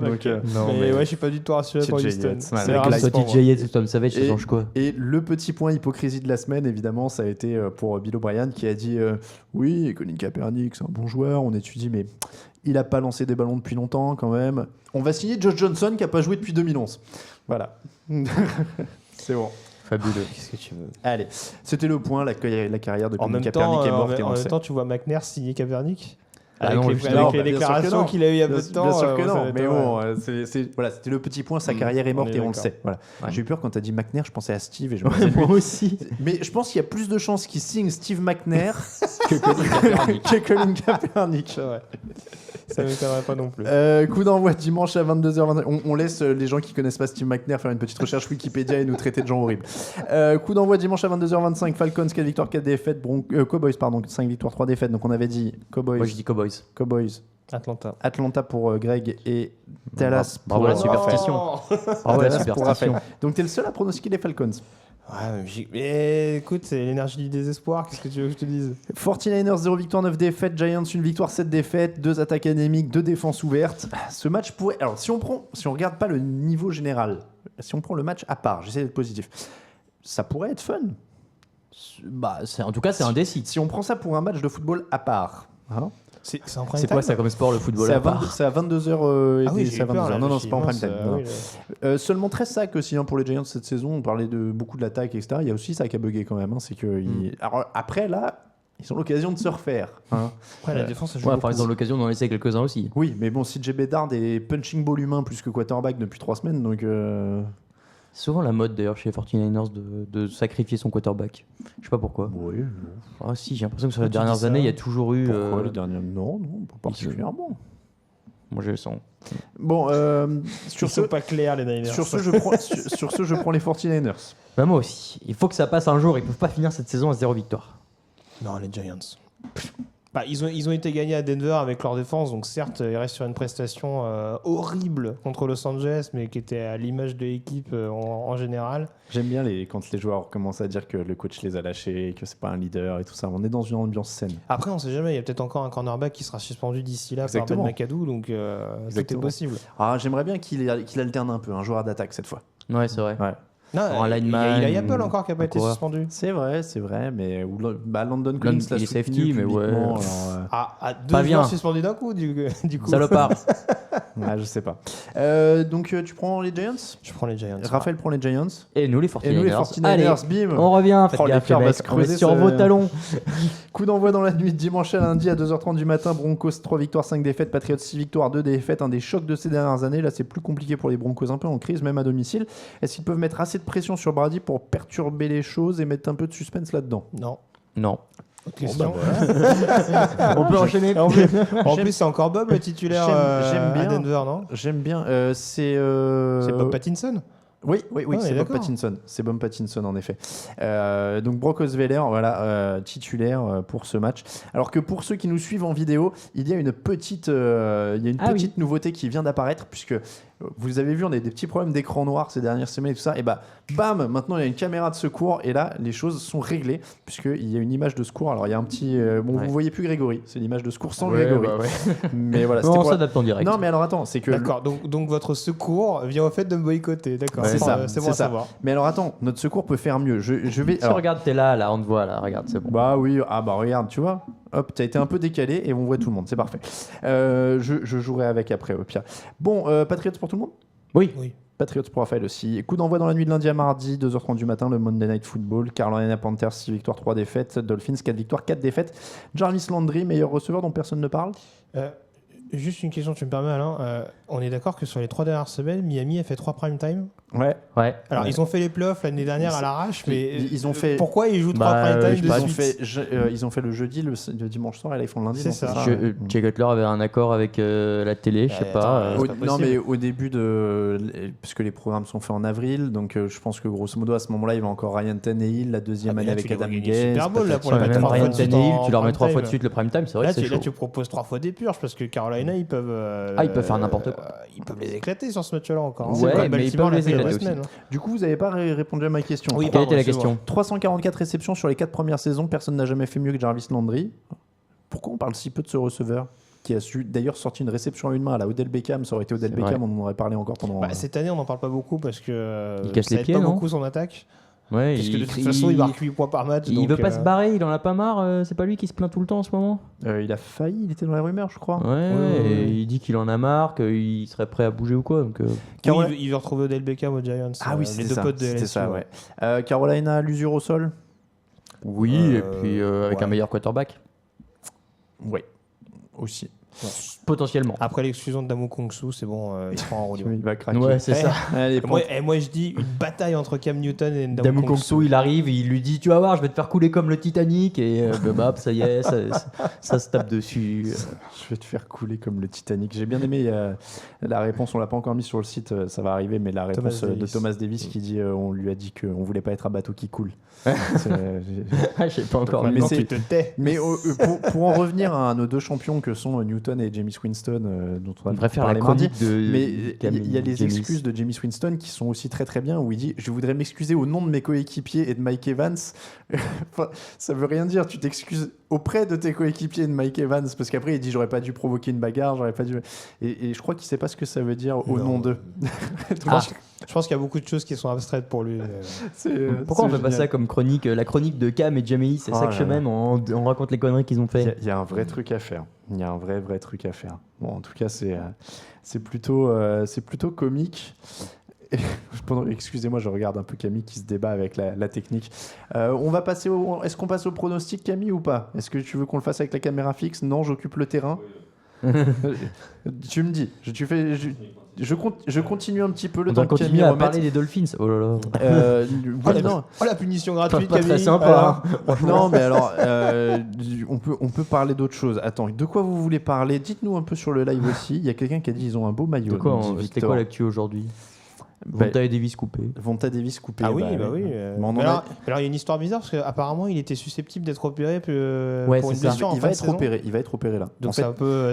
Donc, Non, mais ouais, je suis pas du tout rassuré TJ pour Houston. Yates. C'est Ouais, les avec Rams la- Soit pour moi. TJ Yates ou Tom Savage, ça Et- change quoi? Et le petit point hypocrisie de la semaine, évidemment, ça a été pour Bill O'Brien qui a dit oui, Colin Kaepernick, c'est un bon joueur. On étudie, mais il a pas lancé des ballons depuis longtemps quand même. On va signer Josh Johnson qui a pas joué depuis 2011. Voilà. C'est bon. Fabuleux. Qu'est-ce que tu veux? Allez, c'était le point, la carrière de En Colin même Kaepernick temps, est morte et on en le même sait. temps, tu vois McNair signer Kaepernick Ah avec non, les, justement, avec les bah, bien sûr que déclarations non. qu'il a eu il y a peu de temps. Bien sûr que ça va non, être mais vrai. bon, voilà, c'était le petit point, sa carrière est on morte est et on le d'accord. sait. Voilà. Ouais. J'ai eu peur quand t'as dit McNair, je pensais à Steve et je me disais, Moi aussi. mais je pense qu'il y a plus de chances qu'il signe Steve McNair Que Colin Kaepernick. que Colin Kaepernick. C'est vrai. Ça m'étonnerait pas non plus. Coup d'envoi dimanche à 22h. On laisse les gens qui connaissent pas Steve McNair faire une petite recherche Wikipédia et nous traiter de gens horribles. Coup d'envoi dimanche à 22h25. Falcons 4 victoires 4 défaites. Cowboys pardon 5 victoires 3 défaites. Donc on avait dit Cowboys. Moi, je dis Cowboys. Cowboys. Atlanta. Atlanta pour Greg et Dallas Bravo pour la superstition. Bravo la Dallas pour superstition. Raphaël. Donc t'es le seul à pronostiquer les Falcons. Ouais, mais écoute, c'est l'énergie du désespoir. Qu'est-ce que tu veux que je te dise? 49ers 0 victoire 9 défaites, Giants 1 victoire 7 défaites, 2 attaques anémiques, 2 défenses ouvertes. Ce match pourrait... Alors si on regarde pas le niveau général, si on prend le match à part, j'essaie d'être positif, ça pourrait être fun. Bah, en tout cas, c'est indécis. Si on prend ça pour un match de football à part. Hein, C'est en prime C'est time quoi ça comme sport, le football c'est à à, part c'est à 22h. Ah oui, j'ai eu peur, là, non, je non, me c'est suis pas en dit, prime time. mince, non. oui, là. Seulement 13 sacs aussi hein, pour les Giants cette saison. On parlait de beaucoup de l'attaque, etc. Il y a aussi ça qui a bugué quand même. Hein, c'est que alors, après, là, ils ont l'occasion de se refaire. Hein. Après, la défense, ça joue Ouais, beaucoup. enfin, ils ont l'occasion d'en laisser quelques-uns aussi. Oui, mais bon, CJ Bedard est punching ball humain plus que quarterback depuis 3 semaines. Donc, C'est souvent la mode d'ailleurs chez les 49ers de sacrifier son quarterback. Je sais pas pourquoi. oui. Ah si, j'ai l'impression que sur les Tu dis dernières ça années, il y a toujours eu... Pourquoi les derniers Non, pas particulièrement. Moi, j'ai le son. Bon, Ils sur ce, sont pas clairs, les Niners. sur ce, je prends les 49ers. Bah, moi aussi. Il faut que ça passe un jour. Ils peuvent pas finir cette saison à 0 victoire. Non, les Giants. Bah, ils ont été gagnés à Denver avec leur défense, donc certes, ils restent sur une prestation horrible contre Los Angeles, mais qui était à l'image de l'équipe en général. J'aime bien quand les joueurs commencent à dire que le coach les a lâchés, que c'est pas un leader et tout ça. On est dans une ambiance saine. Après, on sait jamais, il y a peut-être encore un cornerback qui sera suspendu d'ici là Exactement. par Ben McAdoo, donc tout est Exactement. possible. Ah, j'aimerais bien qu'il alterne un peu, un joueur d'attaque cette fois. Ouais, c'est vrai. Ouais. Non, En il y lineman a Apple ou encore qui n'a pas un été coureur. suspendu. C'est vrai, mais London Collins London, l'a il est soutenu safety, mais ouais. publiquement, alors, Deux Pas bien. joueurs suspendus d'un coup, du coup. Salopard. je sais pas. Donc tu prends les Giants. Je prends les Giants. Raphaël prend les Giants. Et nous les Et nous les 49ers. 49ers, Allez, bim. on revient. Faites Oh, gaffe, l'écart les va mecs. se On est creuser, sur ça- vos talons. Coup d'envoi dans la nuit de dimanche à lundi à 2h30 du matin. Broncos 3 victoires, 5 défaites. Patriots 6 victoires, 2 défaites. Un des chocs de ces dernières années. Là, c'est plus compliqué pour les Broncos, un peu en crise, même à domicile. Est-ce qu'ils peuvent mettre assez de pression sur Brady pour perturber les choses et mettre un peu de suspense là-dedans? Non. Non. Autre question. On peut enchaîner. En plus, c'est encore Bob le titulaire j'aime bien. à Denver, non? J'aime bien. C'est C'est Bob Pattinson. Oui, on est c'est Bob d'accord. Pattinson. C'est Bob Pattinson, en effet. Donc, Brock Osweiler, voilà, titulaire pour ce match. Alors que pour ceux qui nous suivent en vidéo, il y a une petite nouveauté qui vient d'apparaître, puisque vous avez vu, on a des petits problèmes d'écran noir ces dernières semaines et tout ça. Et bah, bam, maintenant il y a une caméra de secours, et là, les choses sont réglées, puisqu'il y a une image de secours. Alors, il y a un petit. Vous voyez plus Grégory, c'est l'image de secours sans Grégory. Mais voilà, c'était On pour... s'adapte en direct. Non, mais alors attends, c'est que. D'accord, donc votre secours vient au fait de me boycotter. D'accord, C'est ça, c'est bon c'est à ça. savoir. Mais alors attends, notre secours peut faire mieux. Je vais. Si alors- regarde, t'es là, on te voit là, regarde, c'est bon. Bah oui, ah bah regarde, tu vois. Hop, t'as été un peu décalé et on voit tout le monde, c'est parfait. Je jouerai avec après, au pire. Bon, Patriots pour tout le monde? Oui. Patriots pour Raphaël aussi. Coup d'envoi dans la nuit de lundi à mardi, 2h30 du matin, le Monday Night Football. Carolina Panthers, 6 victoires, 3 défaites. Dolphins, 4 victoires, 4 défaites. Jarvis Landry, meilleur receveur dont personne ne parle. Juste une question, tu me permets, Alain. On est d'accord que sur les 3 dernières semaines, Miami a fait 3 prime time. Ouais. Alors, Ouais. ils ont fait les playoffs l'année dernière à l'arrache, mais Ils ont fait. pourquoi ils jouent 3 prime time de suite Ils ont fait le jeudi, le dimanche soir et là ils font le lundi. C'est non, ça. Jay Cutler avait un accord avec la télé, je sais pas. c'est pas Non, possible. mais au début puisque les programmes sont faits en avril, donc je pense que grosso modo à ce moment-là il va encore Ryan Tannehill, la deuxième mais année là, avec tu les Adam vois gagner Gaze. Super Bowl, là, pour Ouais, la même mettre 3 Ryan fois de suite Tannehill, en tu leur mets prime 3 fois time. de suite le prime time, c'est vrai Là, que c'est chaud. tu proposes 3 fois des purges parce que Carolina, ils peuvent. Ils peuvent faire n'importe quoi. Ils peuvent les éclater sur ce match-là encore. Ouais, Comme mais ils Baltimore peuvent l'a les fait il y a 2 éclater semaines. Du coup, vous n'avez pas répondu à ma question. Oui, Quelle était la excuse-moi. question? 344 réceptions sur les 4 premières saisons, personne n'a jamais fait mieux que Jarvis Landry. Pourquoi on parle si peu de ce receveur qui a su d'ailleurs sorti une réception à une main à la Odell Beckham? Ça aurait été Odell C'est Beckham, vrai. on en aurait parlé encore pendant. Cette année, on n'en parle pas beaucoup parce que Il casse ça les aide pieds, pas non beaucoup son attaque. Ouais, Parce que de toute façon, il marque 8 points par match. Il donc, veut pas se barrer, il en a pas marre, c'est pas lui qui se plaint tout le temps en ce moment? Il a failli, il était dans la rumeur, je crois. Ouais, et il dit qu'il en a marre, qu'il serait prêt à bouger ou quoi. Donc, Oui, il veut retrouver Odell Beckham aux Giants. Ah oui, les c'était deux ça. potes de C'était LSU, ça, ouais. Carolina, l'usure au sol. oui, et puis avec ouais. un meilleur quarterback. Oui, aussi. Potentiellement. Après l'exclusion de Damu Kongsu, c'est bon, il prend un rôle. Il va craquer. Ouais, c'est ça. Allez, Moi, je dis une bataille entre Cam Newton et Damu Kongsu, il arrive, il lui dit: tu vas voir, je vais te faire couler comme le Titanic. Et bam, ça y est, ça se tape dessus. Je vais te faire couler comme le Titanic. J'ai bien aimé la réponse, on l'a pas encore mis sur le site, ça va arriver, mais la réponse de Thomas Davis qui dit on lui a dit qu'on voulait pas être un bateau qui coule. Je sais pas encore. Mais Maintenant, c'est- tu te tais. Mais pour en revenir à nos deux champions que sont Newton et Jameis Winston, dont on On va devrait faire la parler mardi, chronique de. mais il y a les excuses de Jameis Winston qui sont aussi très très bien, où il dit: je voudrais m'excuser au nom de mes coéquipiers et de Mike Evans. Enfin, ça veut rien dire, tu t'excuses auprès de tes coéquipiers et de Mike Evans, parce qu'après il dit: j'aurais pas dû provoquer une bagarre, j'aurais pas dû. Et je crois qu'il sait pas ce que ça veut dire au Non. nom d'eux. Je pense qu'il y a beaucoup de choses qui sont abstraites pour lui. Pourquoi on c'est fait pas génial. ça comme chronique, la chronique de Cam et Jamie, c'est Oh chaque là là. semaine, on raconte les conneries qu'ils ont fait. Il y a un vrai truc à faire. Il y a un vrai truc à faire. Bon, en tout cas, c'est plutôt comique. Et excusez-moi, je regarde un peu Camille qui se débat avec la technique. On va passer Est-ce qu'on passe au pronostic, Camille, ou pas? Est-ce que tu veux qu'on le fasse avec la caméra fixe? Non, j'occupe le terrain. Tu me dis. Je continue un petit peu le On temps doit que Camille continuer à remette. parler des Dolphins. Oh là là. Ouais, non. Oh, la punition gratuite, Pas très Camille. sympa, Non, mais alors, on peut parler d'autre chose. Attends, de quoi vous voulez parler? Dites-nous un peu sur le live aussi. Il y a quelqu'un qui a dit ils ont un beau maillot. De quoi, nous dit c'était Victor. quoi l'actu aujourd'hui? Bah, Vontae Davis coupé. Vontae Davis coupé. Ah oui, bah oui. Mais on en Mais a- alors, il y a une histoire bizarre parce qu'apparemment, il était susceptible d'être opéré Ouais, pour une c'est ça. blessure en il fin va de être saison. opéré. Il va être opéré là. Donc En fait,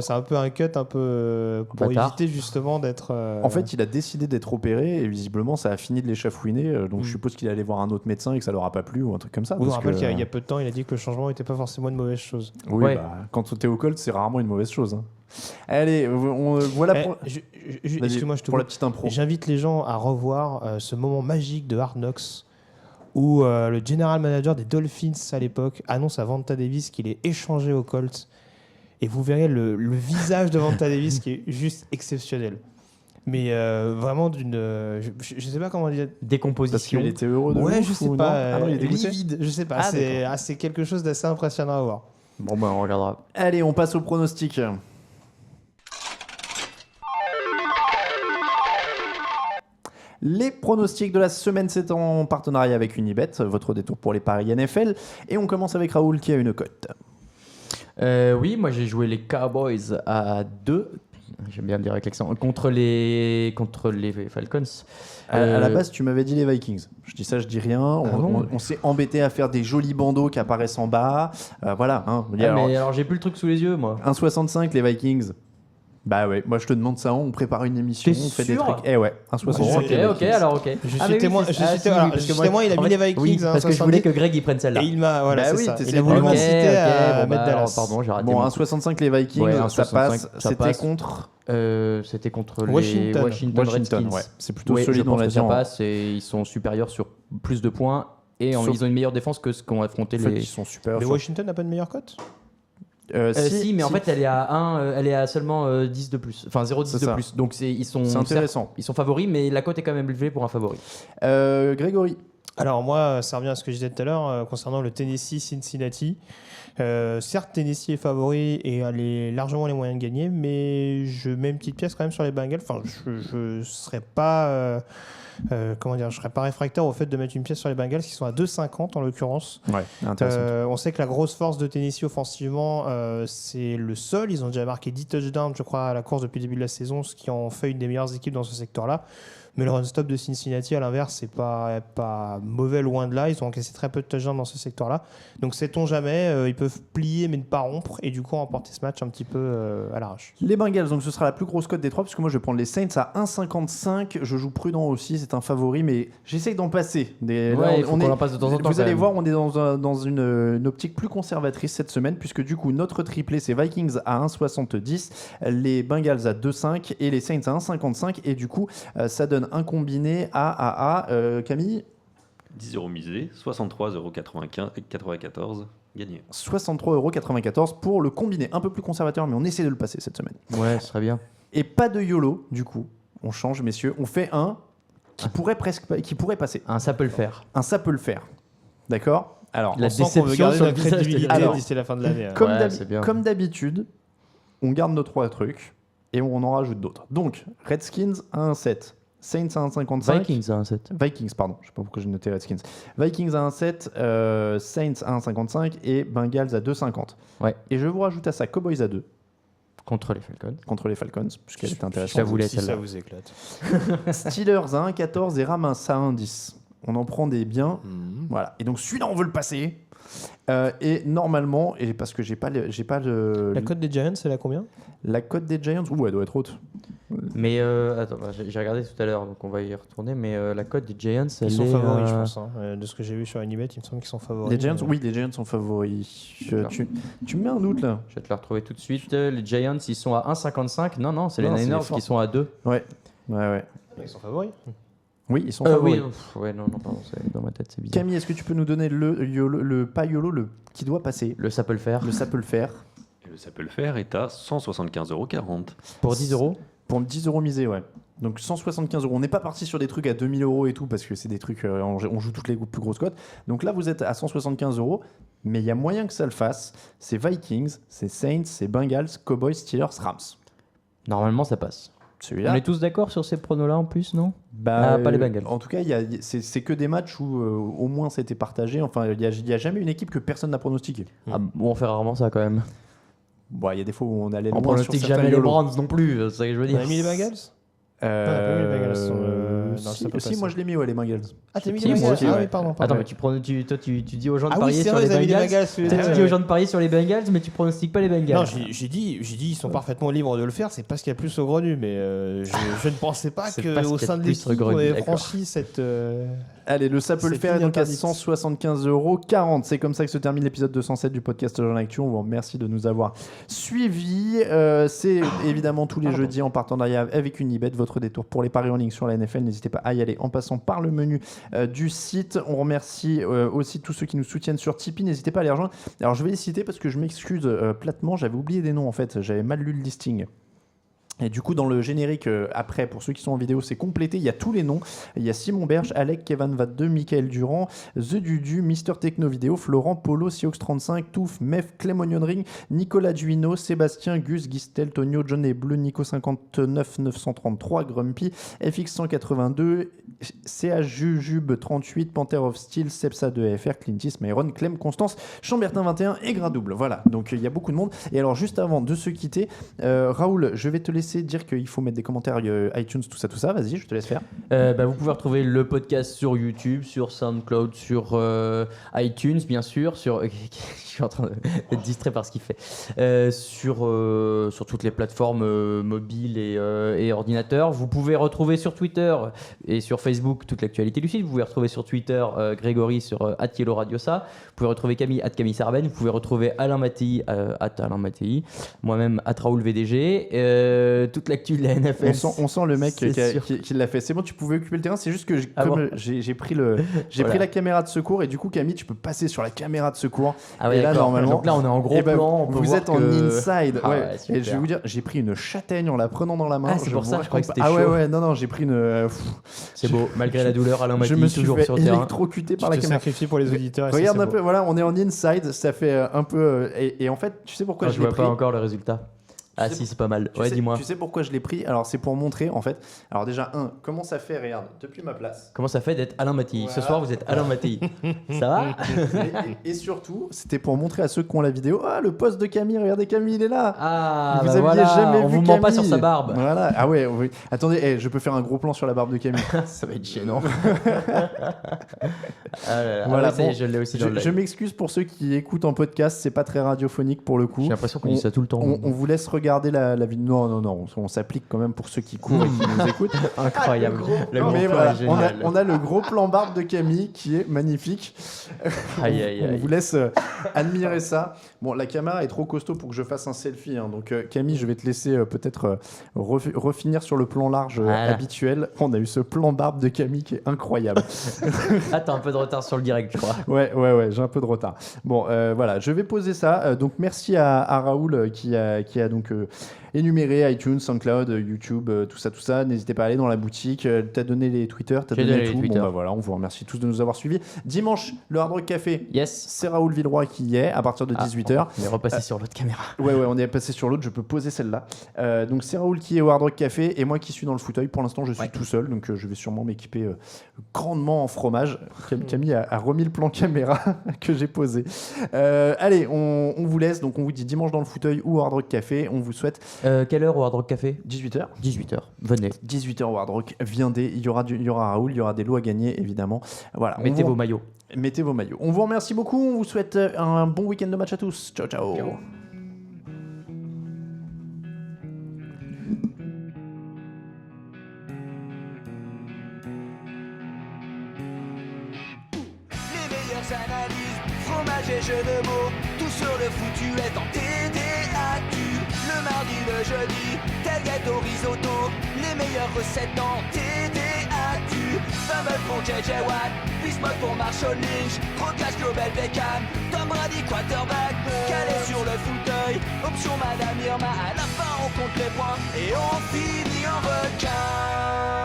c'est un peu un cut un peu pour Bâtard. éviter justement d'être. en fait, il a décidé d'être opéré et visiblement, ça a fini de l'échafouiner. Donc, je suppose qu'il allait voir un autre médecin et que ça leur a pas plu ou un truc comme ça. oui, on parce rappelle que- qu'il y a peu de temps, il a dit que le changement n'était pas forcément une mauvaise chose. Oui, Ouais. bah, quand t'es au Colt, c'est rarement une mauvaise chose. Hein. Allez, voilà pour, vas-y, Excuse-moi, je te pour la coupe. petite impro. J'invite les gens à revoir ce moment magique de Hard Knocks où le general manager des Dolphins à l'époque annonce à Vonta Davis qu'il est échangé aux Colts. Et vous verrez le visage de Vonta Davis qui est juste exceptionnel. Mais vraiment d'une... je sais pas comment dire. Parce Décomposition. qu'il était heureux de Ouais, ouf je sais ou pas. non Ah non, il était dégoûté. livide, je sais pas. Ah, c'est quelque chose d'assez impressionnant à voir. Bon, bah, on regardera. Allez, on passe au pronostic. Les pronostics de la semaine, c'est en partenariat avec Unibet, votre détour pour les paris NFL. Et on commence avec Raoul qui a une cote. Oui, moi j'ai joué les Cowboys à 2. J'aime bien le dire avec l'accent. Contre les Falcons. À la base, tu m'avais dit les Vikings. Je dis ça, je dis rien. On s'est embêté à faire des jolis bandeaux qui apparaissent en bas. Voilà. Hein. Mais alors j'ai plus le truc sous les yeux, moi. 1,65 les Vikings. Bah ouais, moi je te demande ça, on prépare une émission, T'es on fait des sûr trucs. Eh ouais, 1,65 les Ok, Vikings. alors ok. Je suis Ah, mais oui, témoin, c'est- je ah, suis si, témoin, oui, parce que moi- justement, il a en mis fait, les Vikings. Oui, parce que je voulais que Greg y prenne celle-là. Et il m'a, voilà, Bah c'est oui, ça. t'essaies Il a de voulu me m'inciter à bon, mettre bah, Dallas. alors, pardon, j'ai raté. Bon, mon- 1,65 les Vikings, Ouais, ça 1,65, passe. ça C'était passe. contre C'était contre les Washington. Washington Redskins. ouais. C'est plutôt Ouais, solide, je on pense l'a que dit. ça En passe et ils sont supérieurs sur plus de points et Sauf- ils ont une meilleure défense que ce qu'ont affronté fait, les. ils sont super. Mais Washington n'a pas de meilleure cote. Si, mais en fait elle est à elle est à seulement 10 de plus, enfin 0,10 C'est de ça. plus. Donc ils sont c'est intéressant. certes, ils sont favoris, mais la cote est quand même élevée pour un favori. Grégory, Alors moi, ça revient à ce que je disais tout à l'heure concernant le Tennessee-Cincinnati. Certes, Tennessee est favori et a largement les moyens de gagner, mais je mets une petite pièce quand même sur les Bengals. Enfin, je serais pas, je serais pas réfractaire au fait de mettre une pièce sur les Bengals qui sont à 2,50 en l'occurrence. ouais, intéressant. On sait que la grosse force de Tennessee offensivement, c'est le sol. Ils ont déjà marqué 10 touchdowns, je crois, à la course depuis le début de la saison, ce qui en fait une des meilleures équipes dans ce secteur-là. Mais le run-stop de Cincinnati, à l'inverse, c'est pas mauvais, loin de là. Ils ont encaissé très peu de touchdowns dans ce secteur-là. Donc, sait-on jamais, ils peuvent plier mais ne pas rompre et du coup remporter ce match un petit peu à l'arrache. Les Bengals, donc ce sera la plus grosse cote des trois, puisque moi je vais prendre les Saints à 1,55. Je joue prudent aussi, c'est un favori, mais j'essaye d'en passer. Ouais, il faut qu'on en passe de temps en temps, Vous quand allez même. voir, on est dans une optique plus conservatrice cette semaine, puisque du coup, notre triplé, c'est Vikings à 1,70, les Bengals à 2,5 et les Saints à 1,55. Et du coup, ça donne un combiné à Camille 10 euros misés, 63,94 gagné. 63,94 pour le combiné. Un peu plus conservateur, mais on essaie de le passer cette semaine. Ouais, ce serait bien. Et pas de YOLO, du coup. On change, messieurs. On fait un qui pourrait passer. Ça peut le faire. Ça peut le faire. D'accord. Alors, La On sent qu'on veut déception garder sur le notre visage de crédibilité Alors, d'ici la fin de l'année. comme, Ouais, c'est bien. comme d'habitude, on garde nos trois trucs et on en rajoute d'autres. Donc, Redskins à 1,7. Saints à 1,55. Vikings à 1,7. Vikings, pardon. Je sais pas pourquoi j'ai noté Redskins. Vikings à 1,7. Saints à 1,55 et Bengals à 2,50. Ouais. Et je vous rajoute à ça Cowboys à 2 Contre les Falcons. contre les Falcons, puisqu'elle était Je la intéressante. voulais, Si ça celle-là. vous éclate. Steelers à 1,14 et Rams à 1,10. On en prend des biens. Voilà. Et donc celui-là, on veut le passer. Et normalement, et parce que j'ai pas le La cote des Giants, c'est à combien? la cote des Giants, ouh, elle doit être haute. Mais attends, j'ai regardé tout à l'heure, donc on va y retourner. Mais la cote des Giants, Ils elle sont est, favoris, je pense. De ce que j'ai vu sur Unibet, il me semble qu'ils sont favoris. Les Giants, oui, les Giants sont favoris. D'accord. Tu me mets un doute là. Je vais te la retrouver tout de suite. Les Giants, ils sont à 1,55. Non, c'est les Non, c'est Niners les forts. qui sont à 2. Ouais. Ils sont favoris. Oui, ils sont favoris. Oui, ouais, non, pardon, dans ma tête, c'est bizarre. Camille, est-ce que tu peux nous donner le pas YOLO, le qui doit passer? Ça peut le faire. Ça peut le faire. Et ça peut le faire est à 175,40 €. Pour 10 euros. Pour 10 euros misés, ouais. Donc 175 euros. On n'est pas parti sur des trucs à 2000 euros et tout, parce que c'est des trucs, on joue toutes les plus grosses cotes. Donc là, vous êtes à 175 euros, mais il y a moyen que ça le fasse. C'est Vikings, c'est Saints, c'est Bengals, Cowboys, Steelers, Rams. Normalement, ça passe. Celui-là. On est tous d'accord sur ces pronos-là en plus, non? Bah, pas les Bengals. En tout cas, c'est que des matchs où au moins c'était partagé. Enfin, il n'y a jamais une équipe que personne n'a pronostiqué. Ah, bon, on fait rarement ça quand même. Bon, il y a des fois où on allait On loin pronostique sur certains jamais les YOLO. Browns non plus, c'est ça que je veux On dire. a mis les Bengals? pas mis les Bengals sur le- si, ça peut si, passer. moi je l'ai mis, les Bengals. Ah, t'as mis Si, les moi Bengals? aussi, Ah ouais. oui, pardon. Attends, mais toi, tu dis aux gens de Ah oui, parier c'est sur vrai, les vous avez mis les Bengals. Bengals sous les Toi, yeux. tu dis aux gens de parier sur les Bengals, mais tu pronostiques pas les Bengals. Non, j'ai dit, ils sont parfaitement libres de le faire. C'est pas ce qu'il y a de plus saugrenu, mais je ne pensais pas C'est pas ce qu'au qu'il y a sein de de plus l'équipe, on saugrenu, avait d'accord. franchi cette. Allez, le ça peut le C'est faire est fini, donc à interdite. 175,40 €. C'est comme ça que se termine l'épisode 207 du podcast Jean Actu. On vous remercie de nous avoir suivis. C'est évidemment tous les jeudis en partenariat avec Unibet, votre détour pour les paris en ligne sur la NFL. N'hésitez pas à y aller en passant par le menu du site. On remercie aussi tous ceux qui nous soutiennent sur Tipeee. N'hésitez pas à les rejoindre. Alors je vais les citer parce que je m'excuse platement. J'avais oublié des noms en fait. J'avais mal lu le listing. Et du coup, dans le générique, après, pour ceux qui sont en vidéo, c'est complété. Il y a tous les noms. Il y a Simon Berge, Alec, Kevin 22, Michael Durand, The Dudu, Mister Techno Vidéo, Florent, Polo, Siox35, Touf, Mef, Clem Onion Ring, Nicolas Duino, Sébastien, Gus, Gistel, Tonio, John et Bleu, Nico59 933, Grumpy, FX182, CH Jujube 38, Panther of Steel, Sepsa 2FR, Clintis, Myron, Clem, Constance, Chambertin 21 et Gradouble. Voilà, donc il y a beaucoup de monde. Et alors, juste avant de se quitter, Raoul, je vais te laisser dire qu'il faut mettre des commentaires iTunes, tout ça. Vas-y, je te laisse faire. Vous pouvez retrouver le podcast sur YouTube, sur SoundCloud, sur iTunes, bien sûr. Je suis en train d'être distrait par ce qu'il fait. Sur toutes les plateformes mobiles et ordinateurs. Vous pouvez retrouver sur Twitter et sur Facebook toute l'actualité du site. Vous pouvez retrouver sur Twitter Grégory sur @YeloRadioSa. Vous pouvez retrouver Camille @CamilleSarben. Vous pouvez retrouver Alain Mattei @AlainMattei. Moi-même @RaoulVDG. Toute l'actu de la NFL. On sent le mec c'est sûr. qui l'a fait. C'est bon, tu pouvais occuper le terrain. C'est juste que bon. j'ai pris Voilà. la caméra de secours et du coup, Camille, tu peux passer sur la caméra de secours. Ah ouais, et là, d'accord. normalement, Donc là, on est en gros eh ben, plan. On peut vous voir êtes en que- inside. Ah ouais. ouais, Et super. je vais vous dire, j'ai pris une châtaigne en la prenant dans la main. Ah, c'est pour ça, vous je croyais que raconte c'était pas. chaud. Ah ouais, non, j'ai pris une. C'est beau, malgré la douleur, Alain Je Mattei me suis toujours fait sur le terrain. électrocuter par Tu la te caméra. sacrifies pour les auditeurs. et ça, Regarde c'est un beau. peu, voilà, on est en inside, ça fait un peu. Et en fait, tu sais pourquoi Quand je je l'ai vois pris pas encore le résultat. Ah sais- si, c'est pas mal. Tu Ouais, sais- dis-moi. Tu sais pourquoi je l'ai pris? Alors, c'est pour montrer, en fait. Alors, déjà, comment ça fait, regarde, depuis ma place. Comment ça fait d'être Alain Mattei? Voilà. Ce soir, vous êtes Alain Mattei. Ça va? Et surtout, c'était pour montrer à ceux qui ont la vidéo, ah, le poste de Camille, regardez, Camille, il est là. Ah, Vous bah aviez voilà, jamais on vu vous ment pas Camille. sur sa barbe. Voilà. Ah ouais, oui. Attendez, je peux faire un gros plan sur la barbe de Camille. Ça va être gênant. Ah là là. Voilà, Ah ouais, ça y est, bon, je l'ai aussi dans le Je live. m'excuse pour ceux qui écoutent en podcast, c'est pas très radiophonique pour le coup. J'ai l'impression qu'on dit ça tout le temps. On vous laisse regarder la vidéo. Non, on s'applique quand même pour ceux qui courent et qui nous écoutent. Incroyable. Le gros Mais plan voilà, est génial. on a le gros plan barbe de Camille qui est magnifique. Aïe, aïe, On aïe. vous laisse admirer ça. Bon, la caméra est trop costaud pour que je fasse un selfie. Hein. Donc, Camille, je vais te laisser peut-être refinir sur le plan large Voilà. habituel. On a eu ce plan barbe de Camille qui est incroyable. Ah, t'as un peu de retard sur le direct, je crois. Ouais, j'ai un peu de retard. Bon, voilà, je vais poser ça. Donc, merci à Raoul qui a donc énuméré iTunes, SoundCloud, YouTube, tout ça. N'hésitez pas à aller dans la boutique. T'as donné les Twitter, t'as J'ai donné donné les tout. Twitter. Bon, bah voilà, on vous remercie tous de nous avoir suivis. Dimanche, le Hard Rock Café. Yes. C'est Raoul Villeroy qui y est à partir de 18h. On est repassé sur l'autre caméra. Ouais, on est passé sur l'autre, je peux poser celle-là. Donc c'est Raoul qui est au Hard Rock Café et moi qui suis dans le fauteuil. Pour l'instant, je suis tout seul, donc je vais sûrement m'équiper grandement en fromage. Camille a remis le plan caméra que j'ai posé. Allez, on vous laisse, donc on vous dit dimanche dans le fauteuil ou au Hard Rock Café. On vous souhaite Quelle heure au Hard Rock Café? 18h. 18h. Venez. 18h au Hard Rock, viendez, il y aura Raoul, il y aura des lots à gagner évidemment. Voilà, Mettez vos maillots. Mettez vos maillots. On vous remercie beaucoup, on vous souhaite un bon week-end de match à tous. Ciao, ciao. Les meilleures analyses, fromage et jeux de mots, tout sur le foutu est en TDAQ. Le mardi, le jeudi, tailgate au risotto, les meilleures recettes dans TDAQ. Fumble pour JJ Watt, Bismuth pour Marshall Lynch, Rocage Global Beckham, Tom Brady quarterback, calé sur le fauteuil, option Madame Irma, à la fin on compte les points et on finit en requin.